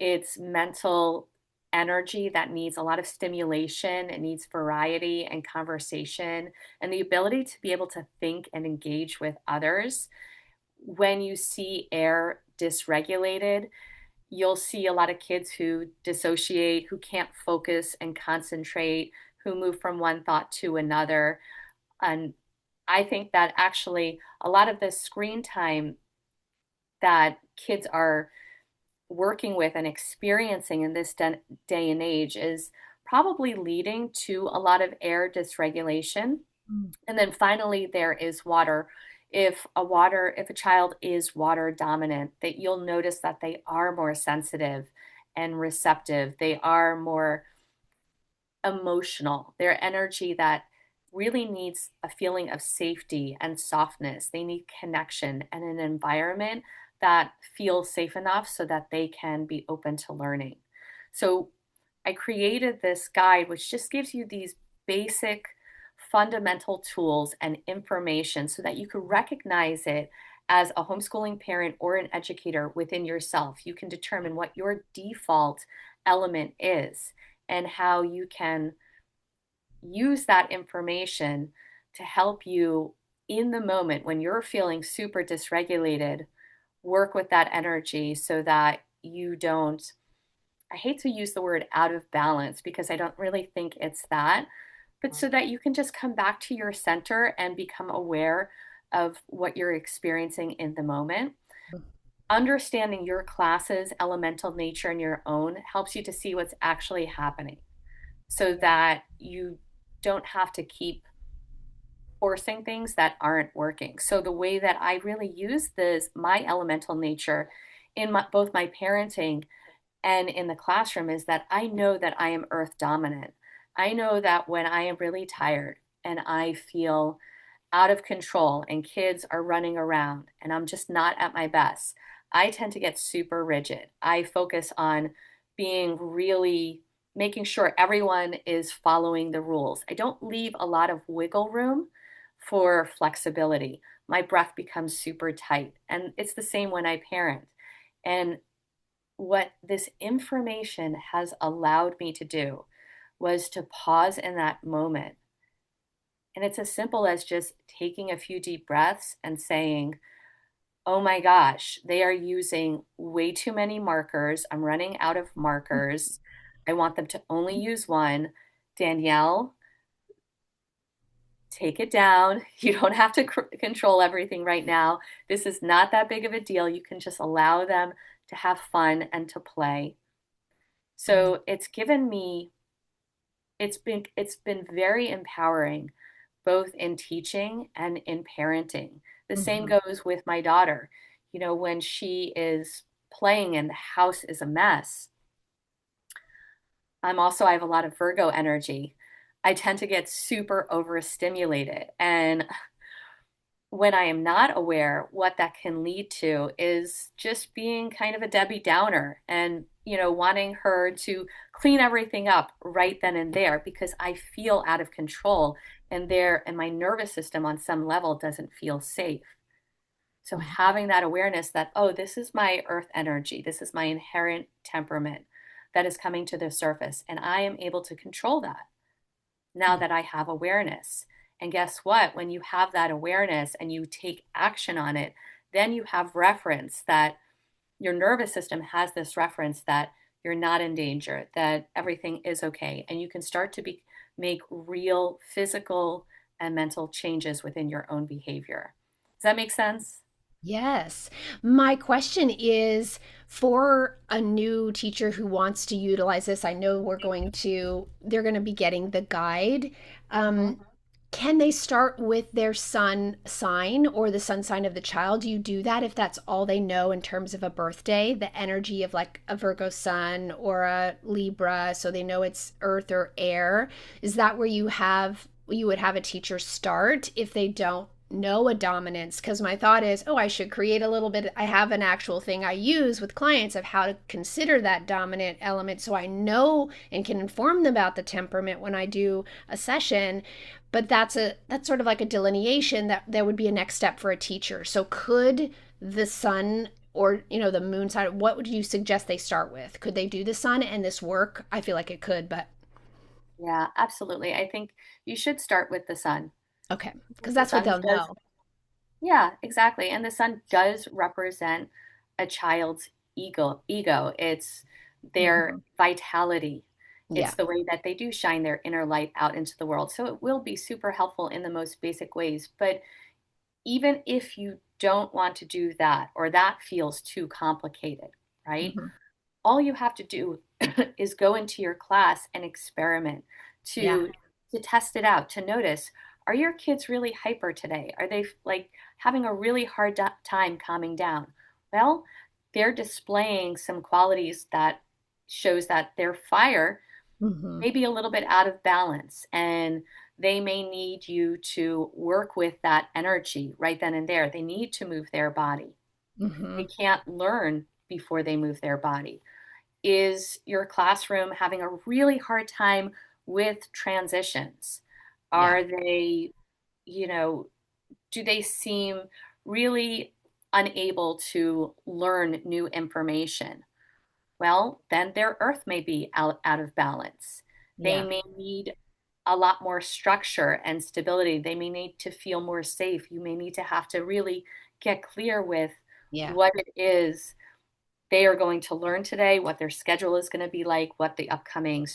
it's mental energy that needs a lot of stimulation, it needs variety and conversation, and the ability to be able to think and engage with others. When you see air dysregulated, you'll see a lot of kids who dissociate, who can't focus and concentrate, who move from one thought to another. And I think that actually a lot of the screen time that kids are working with and experiencing in this day and age is probably leading to a lot of air dysregulation. And then finally, there is water. If a child is water dominant, that you'll notice that they are more sensitive and receptive. They are more emotional. Their energy that really needs a feeling of safety and softness. They need connection and an environment that feels safe enough so that they can be open to learning. So I created this guide, which just gives you these basic fundamental tools and information so that you can recognize it as a homeschooling parent or an educator within yourself. You can determine what your default element is and how you can use that information to help you in the moment when you're feeling super dysregulated, work with that energy so that you don't, I hate to use the word out of balance because I don't really think it's that, but so that you can just come back to your center and become aware of what you're experiencing in the moment. Understanding your class's elemental nature and your own helps you to see what's actually happening so that you don't have to keep forcing things that aren't working. So the way that I really use this, my elemental nature in both my parenting and in the classroom is that I know that I am earth dominant. I know that when I am really tired and I feel out of control and kids are running around and I'm just not at my best, I tend to get super rigid. I focus on being really making sure everyone is following the rules. I don't leave a lot of wiggle room for flexibility. My breath becomes super tight. And it's the same when I parent. And what this information has allowed me to do was to pause in that moment. And it's as simple as just taking a few deep breaths and saying, oh my gosh, they are using way too many markers. I'm running out of markers. I want them to only use one. Danielle, take it down. You don't have to control everything right now. This is not that big of a deal. You can just allow them to have fun and to play. So it's given me, it's been very empowering, both in teaching and in parenting. The same Mm-hmm. goes with my daughter. You know, when she is playing and the house is a mess, I have a lot of Virgo energy. I tend to get super overstimulated. And when I am not aware, what that can lead to is just being kind of a Debbie Downer and, wanting her to clean everything up right then and there because I feel out of control and my nervous system on some level doesn't feel safe. So having that awareness that, oh, this is my earth energy, this is my inherent temperament that is coming to the surface, and I am able to control that now that I have awareness. And guess what? When you have that awareness and you take action on it, then you have reference that your nervous system has this reference that you're not in danger, that everything is okay. And you can start to make real physical and mental changes within your own behavior. Does that make sense? Yes. My question is for a new teacher who wants to utilize this. I know they're going to be getting the guide. Um, Mhm. can they start with their sun sign or the sun sign of the child? Do you do that if that's all they know in terms of a birthday, the energy of like a Virgo sun or a Libra, so they know it's earth or air? Is that where you would have a teacher start if they don't know a dominance? Because my thought is, oh, I should create a little bit. I have an actual thing I use with clients of how to consider that dominant element so I know and can inform them about the temperament when I do a session. But that's sort of like a delineation that there would be a next step for a teacher. So could the sun or the moon side, what would you suggest they start with? Could they do the sun and this work? I feel like it could, but Yeah, absolutely. I think you should start with the sun. okay, because The that's what sun they'll does, know. yeah, exactly. And the sun does represent a child's ego. It's their Hmm. vitality. Yeah. It's the way that they do shine their inner light out into the world. So it will be super helpful in the most basic ways. But even if you don't want to do that or that feels too complicated, right? Hmm. All you have to do is go into your class and experiment Yeah. to test it out, to notice, are your kids really hyper today? Are they like having a really hard time calming down? Well, they're displaying some qualities that shows that their fire Hmm. may be a little bit out of balance, and they may need you to work with that energy right then and there. They need to move their body. They Hmm. can't learn before they move their body. Is your classroom having a really hard time with transitions? Yeah. Are they, you know, do they seem really unable to learn new information? Well, then their earth may be out of balance. They Yeah. may need a lot more structure and stability. They may need to feel more safe. You may need to have to really get clear with Yeah. what it is they are going to learn today, what their schedule is going to be like, what the upcoming,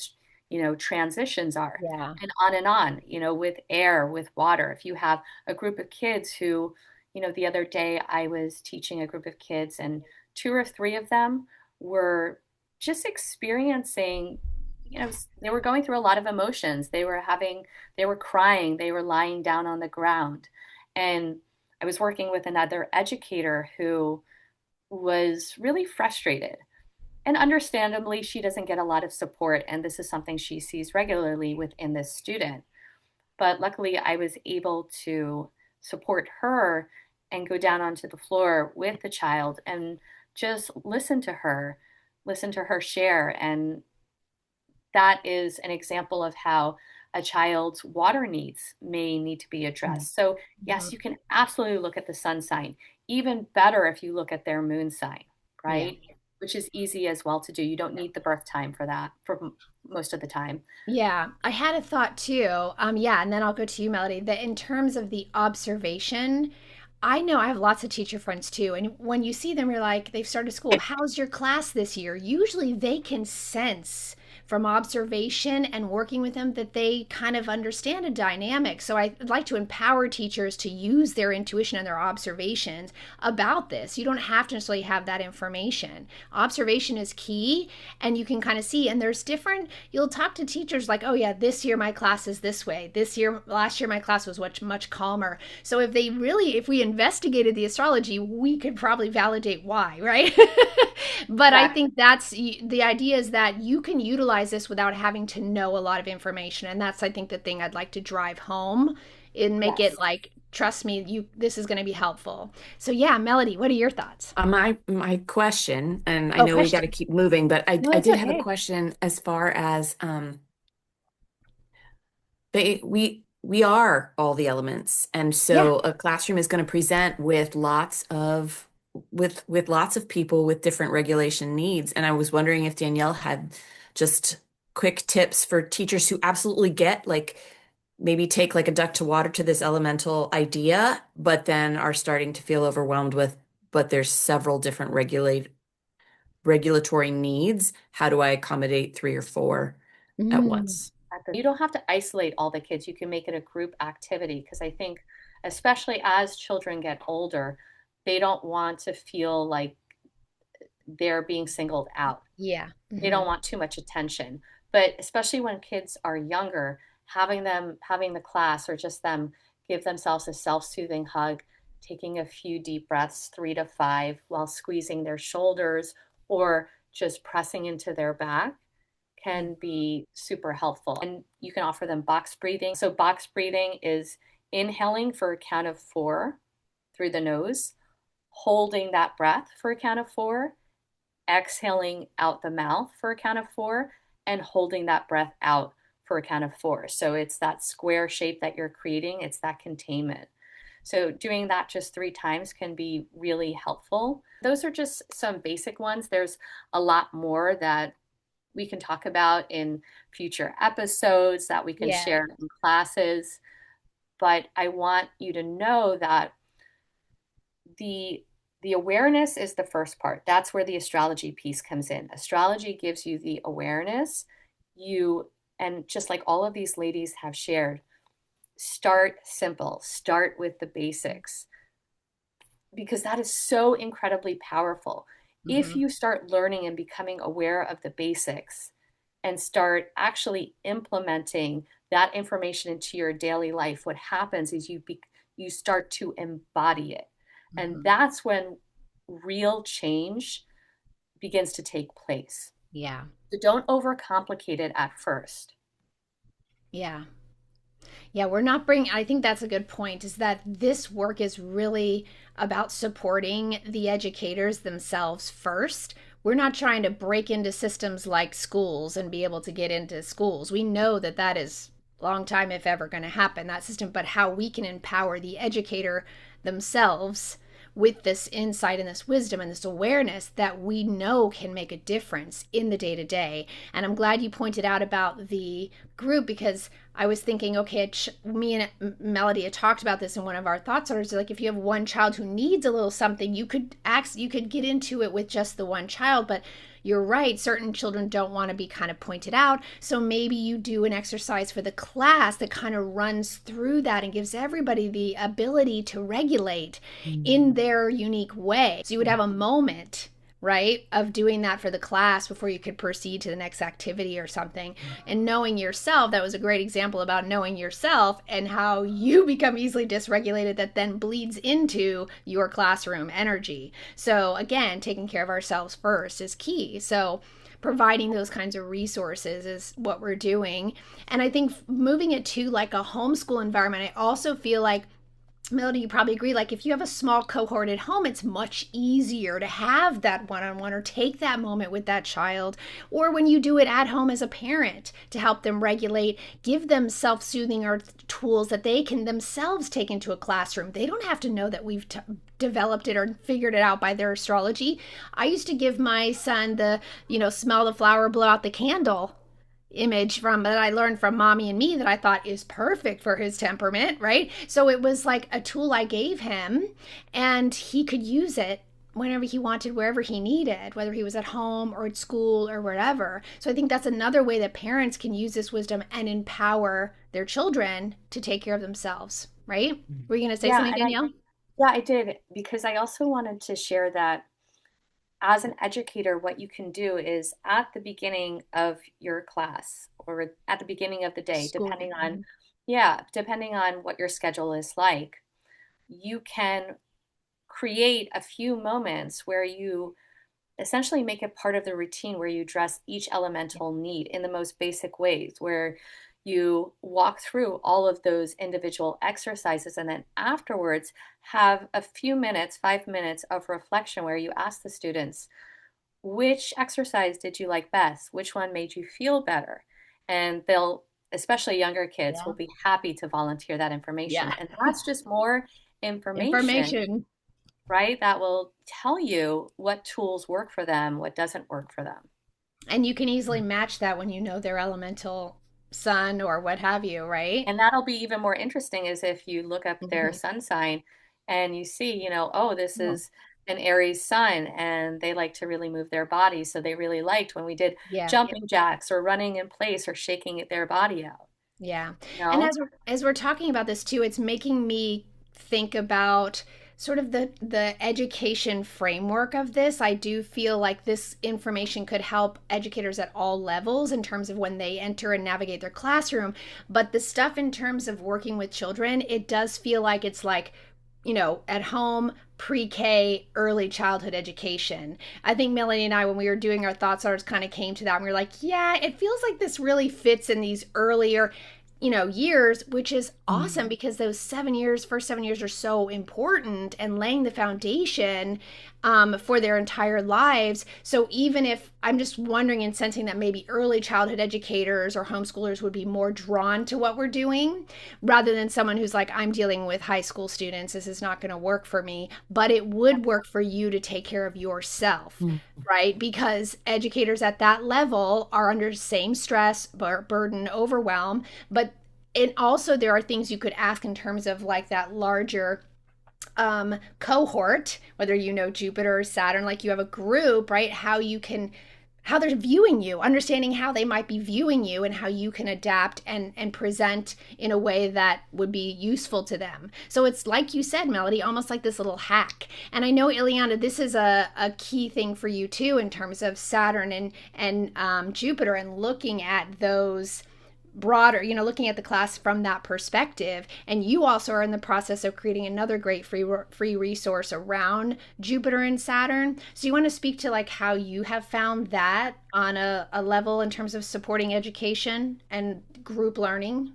transitions are, Yeah. and on, with air, with water. If you have a group of kids who, the other day I was teaching a group of kids and two or three of them were just experiencing, they were going through a lot of emotions. They were crying, they were lying down on the ground. And I was working with another educator who was really frustrated. And understandably, she doesn't get a lot of support, and this is something she sees regularly within this student. But luckily, I was able to support her and go down onto the floor with the child and just listen to her share. And that is an example of how a child's water needs may need to be addressed. So, yes, Mhm. you can absolutely look at the sun sign. Even better if you look at their moon sign, Yeah. right? Which is easy as well to do. You don't need the birth time for that for most of the time. Yeah, I had a thought too. Yeah, and then I'll go to you, Melody, that in terms of the observation, I know I have lots of teacher friends too. And when you see them, you're like, they've started school. How's your class this year? Usually they can sense from observation and working with them that they kind of understand a dynamic. So I'd like to empower teachers to use their intuition and their observations about this. You don't have to necessarily have that information. Observation is key, and you can kind of see. And there's different, you'll talk to teachers like, oh, yeah, this year my class is this way. Last year my class was much calmer. So if we investigated the astrology, we could probably validate why, right? But I Exactly. think that's the idea is that you can utilize this without having to know a lot of information. And that's, I think, the thing I'd like to drive home and make it Yes. like, trust me, this is going to be helpful. So yeah, Melody, what are your thoughts? My question, and I Oh, know we got to question. keep moving, but No, I it's did have a okay. question as far as they we we are all the elements. And Yeah. so a classroom is going to present with lots of people with different regulation needs. And I was wondering if Danielle had just quick tips for teachers who absolutely get like maybe take like a duck to water to this elemental idea, but then are starting to feel overwhelmed with, but there's several different regulatory needs. How do I accommodate three or four at Mm, once? You don't have to isolate all the kids. You can make it a group activity because I think, especially as children get older, they don't want to feel like they're being singled out. yeah. They don't want too much attention. But especially when kids are younger, having the class or just them give themselves a self-soothing hug, taking a few deep breaths, 3 to 5, while squeezing their shoulders or just pressing into their back can be super helpful. And you can offer them box breathing. So box breathing is inhaling for a count of 4 through the nose, holding that breath for a count of 4, exhaling out the mouth for a count of 4, and holding that breath out for a count of 4. So it's that square shape that you're creating, it's that containment. So doing that just 3 times can be really helpful. Those are just some basic ones. There's a lot more that we can talk about in future episodes that we can Yeah. share in classes. But I want you to know that the the awareness is the first part. That's where the astrology piece comes in. Astrology gives you the awareness. You, and just like all of these ladies have shared, start simple, start with the basics because that is so incredibly powerful. If Hmm. you start learning and becoming aware of the basics and start actually implementing that information into your daily life, what happens is you start to embody it. And Hmm. that's when real change begins to take place. Yeah. So don't overcomplicate it at first. Yeah. Yeah, we're not bringing, I think that's a good point, is that this work is really about supporting the educators themselves first. We're not trying to break into systems like schools and be able to get into schools. We know that that is a long time, if ever, going to happen, that system, but how we can empower the educator themselves with this insight and this wisdom and this awareness that we know can make a difference in the day to day. And I'm glad you pointed out about the group because I was thinking, okay, me and Melody had talked about this in one of our thoughts orders. Like, if you have one child who needs a little something, you could get into it with just the one child. But you're right, certain children don't want to be kind of pointed out. So maybe you do an exercise for the class that kind of runs through that and gives everybody the ability to regulate in their unique way. So you would have a moment, right, of doing that for the class before you could proceed to the next activity or something. And knowing yourself, that was a great example about knowing yourself and how you become easily dysregulated that then bleeds into your classroom energy. So again, taking care of ourselves first is key. So providing those kinds of resources is what we're doing. And I think moving it to like a homeschool environment, I also feel like Melody, you probably agree. Like, if you have a small cohort at home, it's much easier to have that one on one or take that moment with that child. Or when you do it at home as a parent to help them regulate, give them self soothing or tools that they can themselves take into a classroom. They don't have to know that we've developed it or figured it out by their astrology. I used to give my son the, smell the flower, blow out the candle image from that I learned from mommy and me that I thought is perfect for his temperament, right? So it was like a tool I gave him and he could use it whenever he wanted, wherever he needed, whether he was at home or at school or wherever. So I think that's another way that parents can use this wisdom and empower their children to take care of themselves, right? Were you going to say Yeah, something, and I Danielle? yeah, I did because I also wanted to share that as an educator, what you can do is at the beginning of your class or at the beginning of the day, School. depending on, yeah, depending on what your schedule is like, you can create a few moments where you essentially make it part of the routine where you address each elemental need in the most basic ways, where you walk through all of those individual exercises and then afterwards have a few minutes, 5 minutes of reflection where you ask the students, which exercise did you like best? Which one made you feel better? And they'll especially younger kids, will Yeah. be happy to volunteer that information. Yeah. And that's just more information, Information. right? That will tell you what tools work for them, what doesn't work for them. And you can easily match that when you know their elemental sun or what have you, right? And that'll be even more interesting is if you look up their Hmm. sun sign and you see, oh, this Oh, is an Aries sun and they like to really move their body. So they really liked when we did yeah. jumping jacks or running in place or shaking their body out, Yeah. you And know? as we're talking about this too, it's making me think about sort of the education framework of this. I do feel like this information could help educators at all levels in terms of when they enter and navigate their classroom, but the stuff in terms of working with children, it does feel like it's like, at home, pre-K, early childhood education. I think Melanie and I, when we were doing our thoughts, ours kind of came to that. And we were like, yeah, it feels like this really fits in these earlier, years, which is awesome Mm. because those 7 years, first 7 years are so important and laying the foundation for their entire lives. So even if I'm just wondering and sensing that maybe early childhood educators or homeschoolers would be more drawn to what we're doing rather than someone who's like, I'm dealing with high school students, this is not going to work for me, but it would work for you to take care of yourself, Mm. right? Because educators at that level are under same stress, burden, overwhelm, but and also there are things you could ask in terms of like that larger cohort, whether Jupiter or Saturn, like you have a group, right? How they're viewing you, understanding how they might be viewing you and how you can adapt and present in a way that would be useful to them. So it's like you said, Melody, almost like this little hack. And I know, Ileana, this is a key thing for you too in terms of Saturn and Jupiter and looking at those broader, looking at the class from that perspective. And you also are in the process of creating another great free resource around Jupiter and Saturn. So you want to speak to like how you have found that on a level in terms of supporting education and group learning?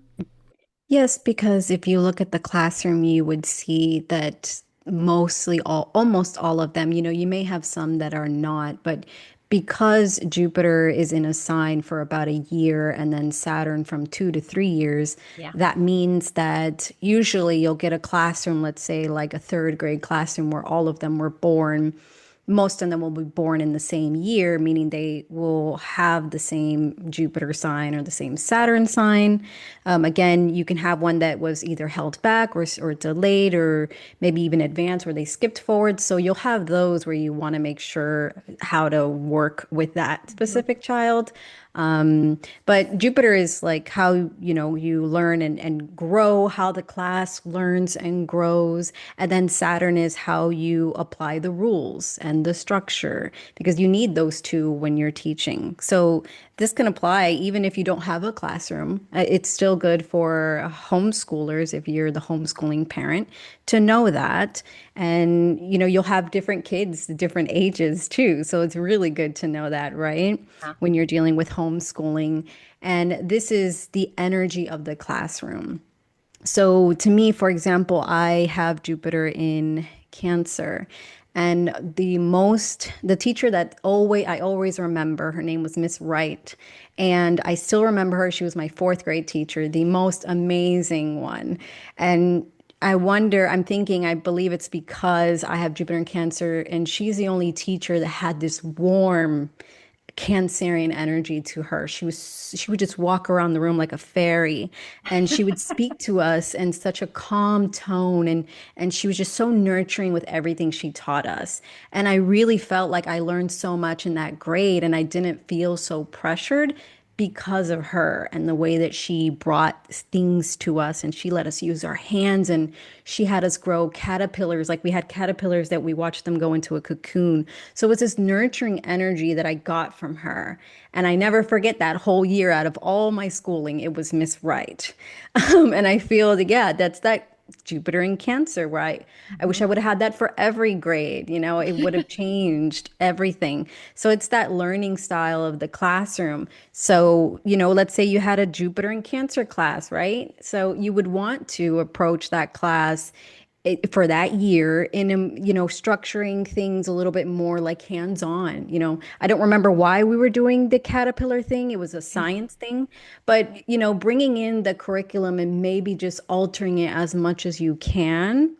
Yes, because if you look at the classroom, you would see that almost all of them, you may have some that are not, but because Jupiter is in a sign for about a year and then Saturn from 2 to 3 years, Yeah. that means that usually you'll get a classroom, let's say like a third grade classroom where all of them were born. Most of them will be born in the same year, meaning they will have the same Jupiter sign or the same Saturn sign. Again, you can have one that was either held back or delayed or maybe even advanced where they skipped forward. So you'll have those where you want to make sure how to work with that specific child. But Jupiter is like how, you learn and grow, how the class learns and grows. And then Saturn is how you apply the rules and the structure, because you need those two when you're teaching. So this can apply even if you don't have a classroom. It's still good for homeschoolers if you're the homeschooling parent to know that. And, you'll have different kids, different ages too. So it's really good to know that, right? When you're dealing with homeschooling. And this is the energy of the classroom. So to me, for example, I have Jupiter in Cancer. And the teacher that I always remember, her name was Miss Wright. And I still remember her. She was my fourth grade teacher, the most amazing one. And I'm thinking, I believe it's because I have Jupiter in Cancer and she's the only teacher that had this warm, Cancerian energy to her. She would just walk around the room like a fairy and she would speak to us in such a calm tone and she was just so nurturing with everything she taught us. And I really felt like I learned so much in that grade and I didn't feel so pressured because of her and the way that she brought things to us and she let us use our hands and she had us grow caterpillars. Like we had caterpillars that we watched them go into a cocoon. So it was this nurturing energy that I got from her. And I never forget that whole year out of all my schooling, it was Miss Wright. And I feel that, yeah, that's that Jupiter in Cancer, where I wish I Mhm. would have had that for every grade. It would have changed everything. So it's that learning style of the classroom. So, let's say you had a Jupiter in Cancer class, right? So you would want to approach that class for that year in, structuring things a little bit more like hands-on. I don't remember why we were doing the caterpillar thing. It was a science thing, but, bringing in the curriculum and maybe just altering it as much as you can.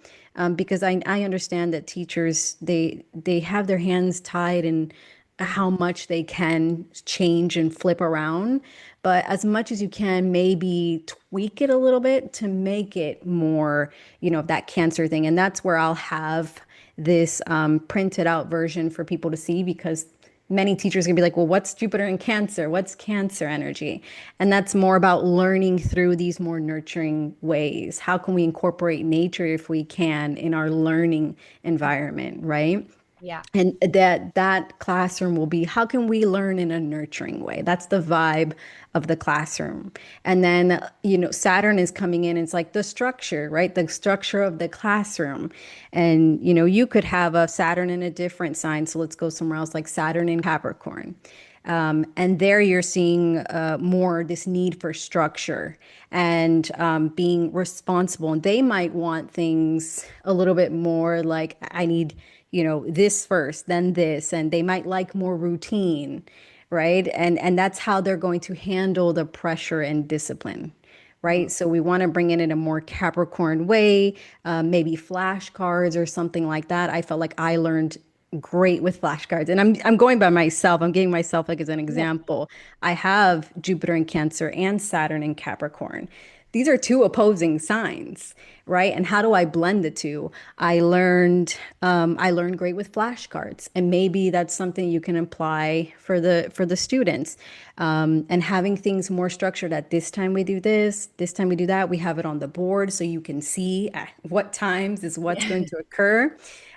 Because I understand that teachers, they have their hands tied in how much they can change and flip around. But as much as you can, maybe tweak it a little bit to make it more, that Cancer thing. And that's where I'll have this printed out version for people to see, because many teachers are gonna be like, well, what's Jupiter in Cancer? What's Cancer energy? And that's more about learning through these more nurturing ways. How can we incorporate nature, if we can, in our learning environment, right? Yeah. And that classroom will be, how can we learn in a nurturing way? That's the vibe of the classroom. And then, Saturn is coming in. It's like the structure, right? The structure of the classroom. And, you could have a Saturn in a different sign. So let's go somewhere else, like Saturn in Capricorn. And there you're seeing more this need for structure and being responsible. And they might want things a little bit more like, I need, this first, then this, and they might like more routine, right? And that's how they're going to handle the pressure and discipline. Right. So we want to bring it in a more Capricorn way, maybe flashcards or something like that. I felt like I learned great with flashcards, and I'm going by myself. I'm giving myself like as an Yeah. example. I have Jupiter in Cancer and Saturn in Capricorn. These are two opposing signs, right? And how do I blend the two? I learned great with flashcards, and maybe that's something you can apply for the students. And having things more structured. At this time we do this time we do that. We have it on the board so you can see at what times is what's Yeah. going to occur.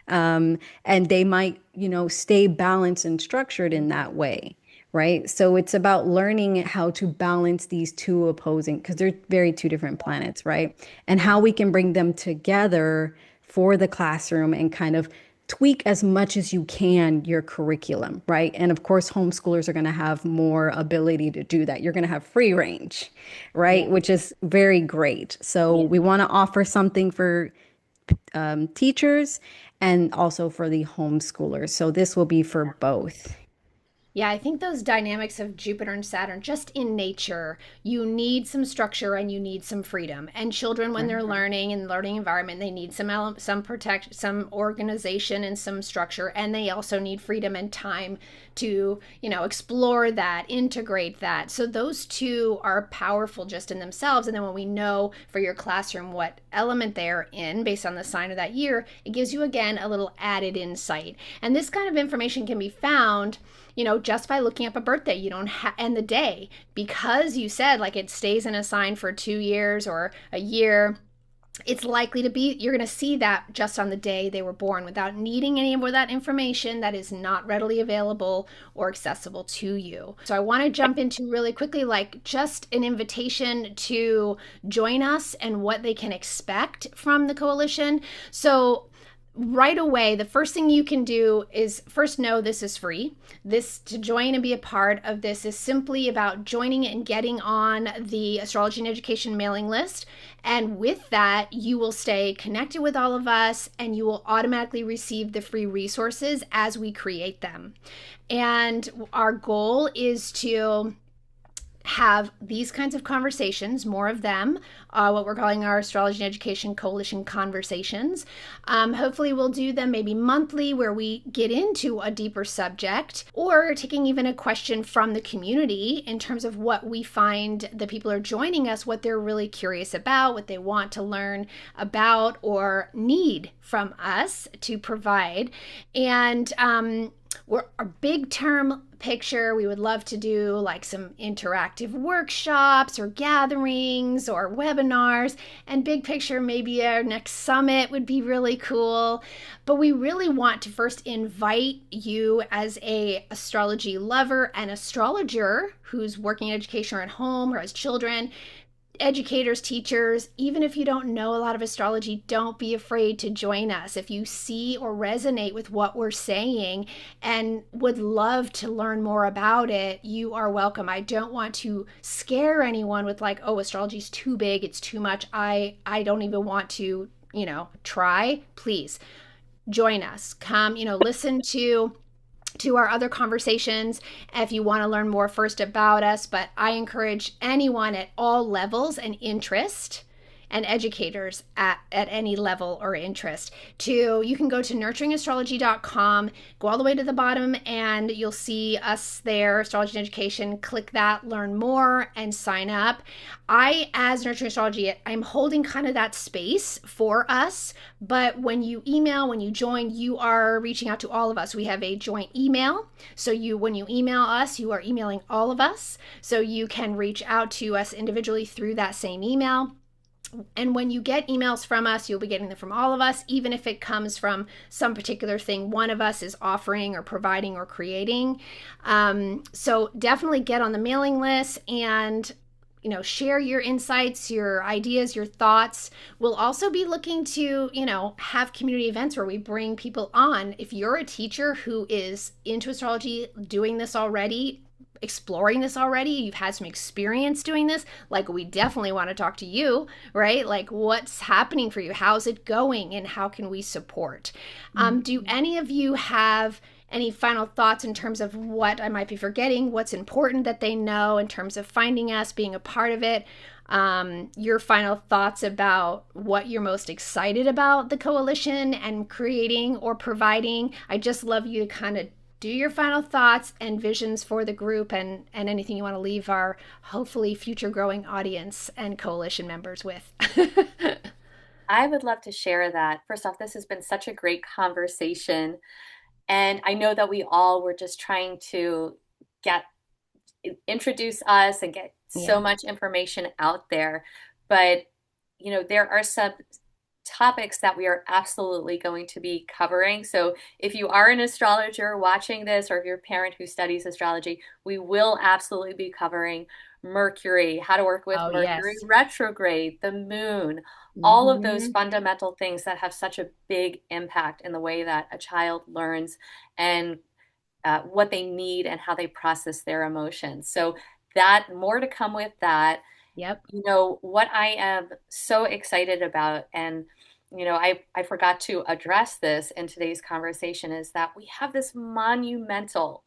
And they might, stay balanced and structured in that way, right? So it's about learning how to balance these two opposing, because they're very two different planets, right? And how we can bring them together for the classroom and kind of tweak as much as you can your curriculum, right? And of course, homeschoolers are going to have more ability to do that. You're going to have free range, Yeah. right? Which is very great. So Yeah. we want to offer something for teachers and also for the homeschoolers. So this will be for both. Yeah, I think those dynamics of Jupiter and Saturn, just in nature, you need some structure and you need some freedom. And children, when they're Right. learning in learning environment, they need some protect, some organization and some structure, and they also need freedom and time to, explore that, integrate that. So those two are powerful just in themselves. And then when we know for your classroom what element they're in based on the sign of that year, it gives you again a little added insight. And this kind of information can be found just by looking up a birthday. You don't have, and the day, because you said like it stays in a sign for 2 years or a year, it's likely to be, you're going to see that just on the day they were born without needing any of that information that is not readily available or accessible to you. So I want to jump into really quickly, like just an invitation to join us and what they can expect from the coalition. So right away, the first thing you can do is first know this is free. This, to join and be a part of this, is simply about joining and getting on the Astrology and Education mailing list. And with that, you will stay connected with all of us and you will automatically receive the free resources as we create them. And our goal is to have these kinds of conversations, more of them, what we're calling our Astrology and Education Coalition conversations. Hopefully we'll do them maybe monthly, where we get into a deeper subject, or taking even a question from the community in terms of what we find the people are joining us, what they're really curious about, what they want to learn about or need from us to provide. And we're a big term picture. We would love to do like some interactive workshops or gatherings or webinars, and big picture, maybe our next summit would be really cool. But we really want to first invite you as a astrology lover and astrologer who's working in education or at home or has children, educators, teachers. Even if you don't know a lot of astrology, don't be afraid to join us. If you see or resonate with what we're saying and would love to learn more about it, you are welcome. I don't want to scare anyone with like, oh, astrology's too big, it's too much. I don't even want to try, please join us. Come, listen to our other conversations if you want to learn more first about us. But I encourage anyone at all levels and interest, and educators at any level or interest, you can go to nurturingastrology.com, go all the way to the bottom, and you'll see us there, Astrology and Education. Click that, learn more, and sign up. I, as Nurturing Astrology, I'm holding kind of that space for us. But when you email, when you join, you are reaching out to all of us. We have a joint email. So when you email us, you are emailing all of us. So you can reach out to us individually through that same email. And when you get emails from us, you'll be getting them from all of us, even if it comes from some particular thing one of us is offering or providing or creating. So definitely get on the mailing list and share your insights, your ideas, your thoughts. We'll also be looking to, have community events where we bring people on. If you're a teacher who is into astrology, doing this already, exploring this already, you've had some experience doing this, like, we definitely want to talk to you, right? Like, what's happening for you? How's it going? And how can we support? Do any of you have any final thoughts in terms of what I might be forgetting, what's important that they know in terms of finding us, being a part of it? Your final thoughts about what you're most excited about the coalition and creating or providing. I just love you to kind of do your final thoughts and visions for the group, and anything you want to leave our hopefully future growing audience and coalition members with. I would love to share that. First off, this has been such a great conversation. And I know that we all were just trying to get introduce us and get so Yeah. much information out there. But, there are some topics that we are absolutely going to be covering. So if you are an astrologer watching this, or if you're a parent who studies astrology, we will absolutely be covering Mercury, how to work with Oh, Mercury yes. retrograde, the moon, all of those Mm-hmm. fundamental things that have such a big impact in the way that a child learns and what they need and how they process their emotions. So that more to come with that. Yep. What I am so excited about, and I forgot to address this in today's conversation, is that we have this monumental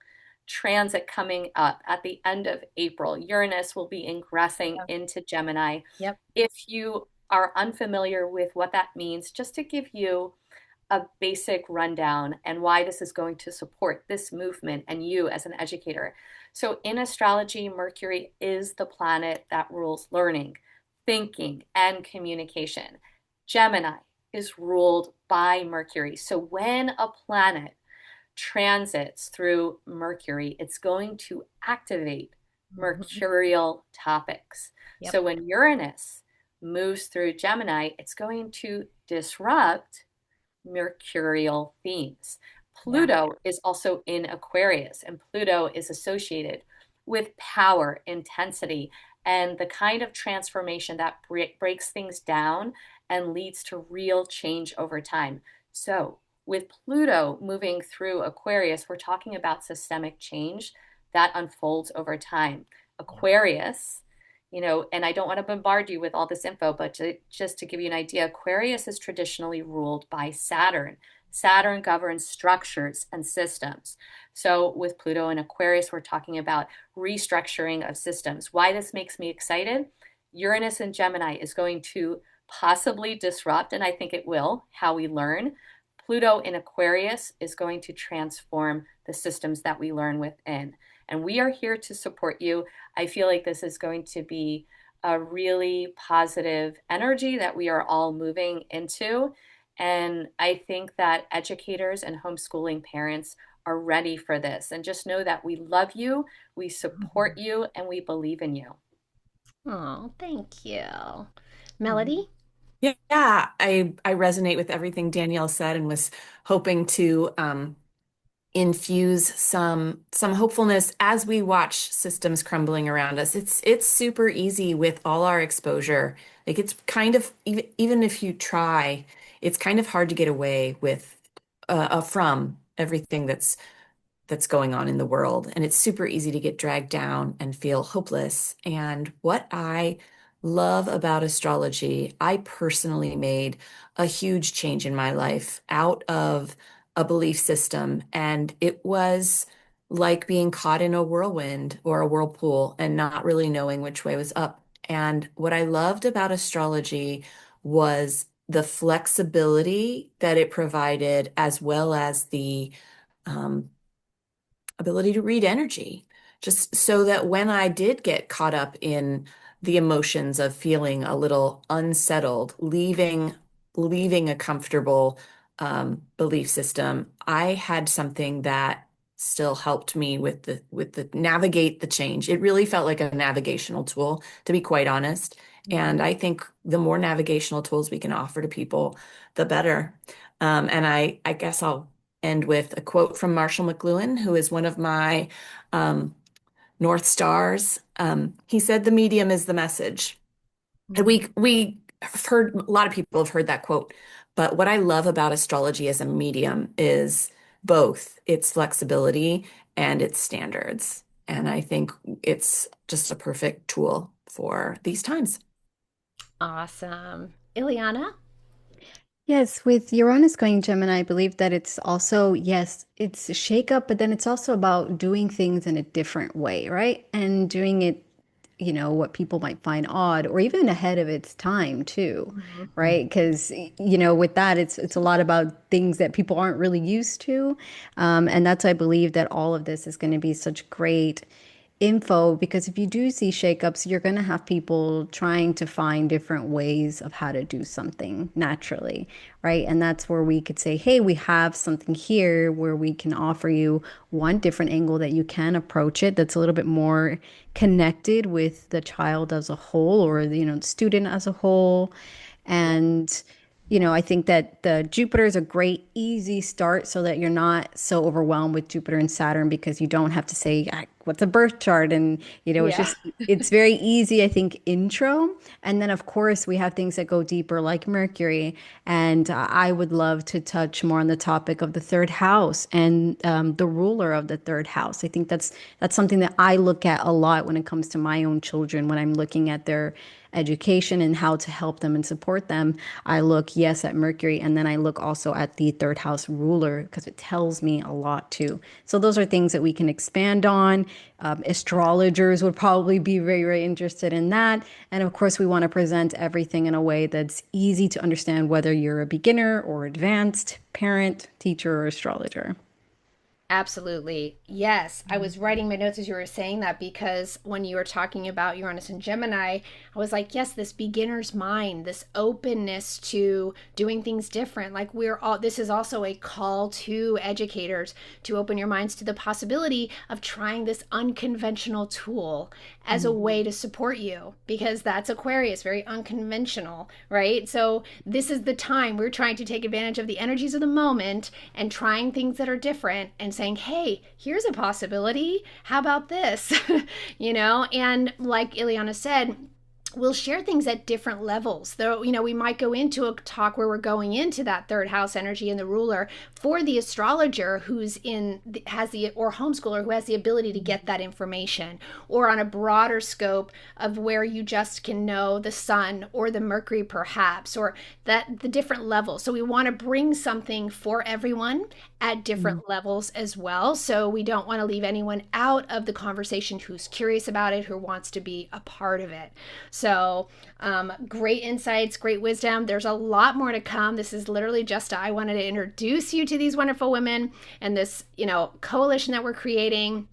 transit coming up at the end of April. Uranus will be ingressing Yep. into Gemini. Yep. If you are unfamiliar with what that means, just to give you a basic rundown and why this is going to support this movement and you as an educator. So, in astrology, Mercury is the planet that rules learning, thinking, and communication. Gemini is ruled by Mercury. So, when a planet transits through Mercury, it's going to activate Mm-hmm. mercurial topics. Yep. So, when Uranus moves through Gemini, it's going to disrupt mercurial themes. Yeah. Pluto is also in Aquarius, and Pluto is associated with power, intensity, and the kind of transformation that breaks things down and leads to real change over time. So, with Pluto moving through Aquarius, we're talking about systemic change that unfolds over time. Yeah. Aquarius, and I don't want to bombard you with all this info, but just to give you an idea, Aquarius is traditionally ruled by Saturn. Saturn governs structures and systems. So with Pluto and Aquarius, we're talking about restructuring of systems. Why this makes me excited? Uranus and Gemini is going to possibly disrupt, and I think it will, how we learn. Pluto in Aquarius is going to transform the systems that we learn within. And we are here to support you. I feel like this is going to be a really positive energy that we are all moving into. And I think that educators and homeschooling parents are ready for this. And just know that we love you, we support you, and we believe in you. Oh, thank you. Mhm. Melody? Yeah, I resonate with everything Danielle said and was hoping to infuse some hopefulness as we watch systems crumbling around us. It's super easy with all our exposure. Like, it's kind of, even if you try, it's kind of hard to get away with from everything that's going on in the world. And it's super easy to get dragged down and feel hopeless. And what I love about astrology, I personally made a huge change in my life out of a belief system. And it was like being caught in a whirlwind or a whirlpool and not really knowing which way was up. And what I loved about astrology was the flexibility that it provided, as well as the um, ability to read energy, just so that when I did get caught up in the emotions of feeling a little unsettled, leaving a comfortable belief system, I had something that still helped me with the navigate the change. It really felt like a navigational tool, to be quite honest. And I think the more navigational tools we can offer to people, the better. And I guess I'll end with a quote from Marshall McLuhan, who is one of my um, North Stars. He said, "The medium is the message." And Mhm. we have heard, a lot of people have heard that quote. But what I love about astrology as a medium is both its flexibility and its standards. And I think it's just a perfect tool for these times. Awesome. Ileana? Yes, with Uranus going Gemini, I believe that it's also, yes, it's a shakeup, but then it's also about doing things in a different way, right? And doing it, what people might find odd or even ahead of its time too, Mhm. right? Because, with that, it's a lot about things that people aren't really used to. And that's, I believe that all of this is going to be such great info because if you do see shakeups, you're going to have people trying to find different ways of how to do something naturally, right? And that's where we could say, hey, we have something here where we can offer you one different angle that you can approach it that's a little bit more connected with the child as a whole or the student as a whole. Yeah. And I think that the Jupiter is a great, easy start so that you're not so overwhelmed with Jupiter and Saturn because you don't have to say, what's a birth chart? And, it's Yeah. just, it's very easy, I think, intro. And then, of course, we have things that go deeper like Mercury. And I would love to touch more on the topic of the third house and the ruler of the third house. I think that's something that I look at a lot when it comes to my own children when I'm looking at their education and how to help them and support them. I look, yes, at Mercury, and then I look also at the third house ruler because it tells me a lot too. So those are things that we can expand on. Astrologers would probably be very, very interested in that. And of course, we want to present everything in a way that's easy to understand, whether you're a beginner or advanced parent, teacher, or astrologer. Absolutely. Yes. I was writing my notes as you were saying that because when you were talking about Uranus and Gemini, I was like, yes, this beginner's mind, this openness to doing things different. Like this is also a call to educators to open your minds to the possibility of trying this unconventional tool as a way to support you because that's Aquarius, very unconventional, right? So this is the time we're trying to take advantage of the energies of the moment and trying things that are different and saying, hey, here's a possibility. How about this? And like Ileana said, we'll share things at different levels. Though, we might go into a talk where we're going into that third house energy and the ruler for the astrologer who's or homeschooler who has the ability to get that information, or on a broader scope of where you just can know the sun or the Mercury perhaps, or that the different levels. So we want to bring something for everyone at different levels as well. So we don't want to leave anyone out of the conversation who's curious about it, who wants to be a part of it. So, great insights, great wisdom. There's a lot more to come. This is literally just, I wanted to introduce you to these wonderful women and this, coalition that we're creating,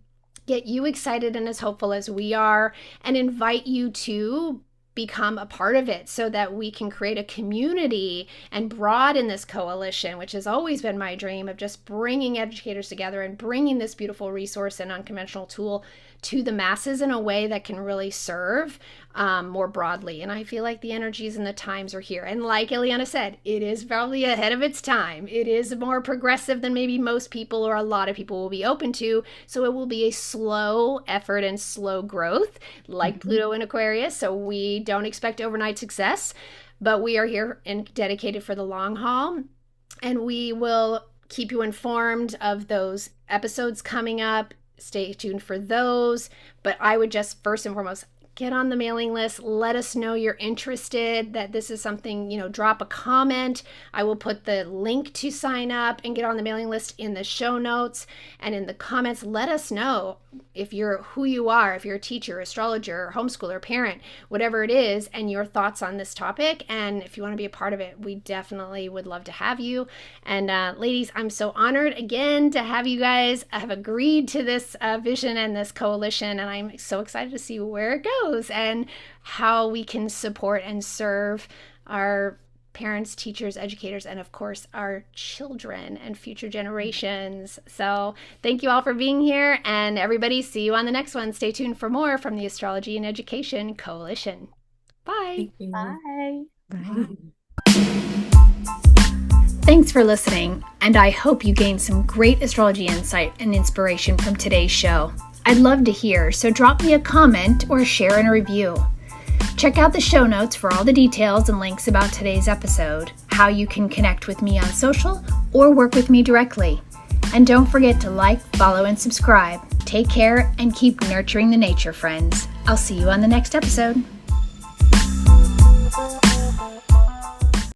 get you excited and as hopeful as we are, and invite you to become a part of it so that we can create a community and broaden this coalition, which has always been my dream of just bringing educators together and bringing this beautiful resource and unconventional tool to the masses in a way that can really serve more broadly. And I feel like the energies and the times are here. And like Ileana said, it is probably ahead of its time. It is more progressive than maybe most people or a lot of people will be open to. So it will be a slow effort and slow growth, like Mhm. Pluto in Aquarius. So we don't expect overnight success, but we are here and dedicated for the long haul. And we will keep you informed of those episodes coming up. Stay tuned for those. But I would just first and foremost get on the mailing list. Let us know you're interested, that this is something, drop a comment. I will put the link to sign up and get on the mailing list in the show notes and in the comments. Let us know if you're who you are, if you're a teacher, astrologer, homeschooler, parent, whatever it is, and your thoughts on this topic. And if you want to be a part of it, we definitely would love to have you. And ladies, I'm so honored again to have you guys have agreed to this vision and this coalition. And I'm so excited to see where it goes and how we can support and serve our parents, teachers, educators, and of course our children and future generations. So thank you all for being here, and everybody, see you on the next one. Stay tuned for more from the Astrology and Education Coalition. Bye. Bye. Bye. Thanks for listening, and I hope you gained some great astrology insight and inspiration from today's show. I'd love to hear, so drop me a comment or share in a review. Check out the show notes for all the details and links about today's episode, how you can connect with me on social or work with me directly. And don't forget to like, follow, and subscribe. Take care and keep nurturing the nature, friends. I'll see you on the next episode.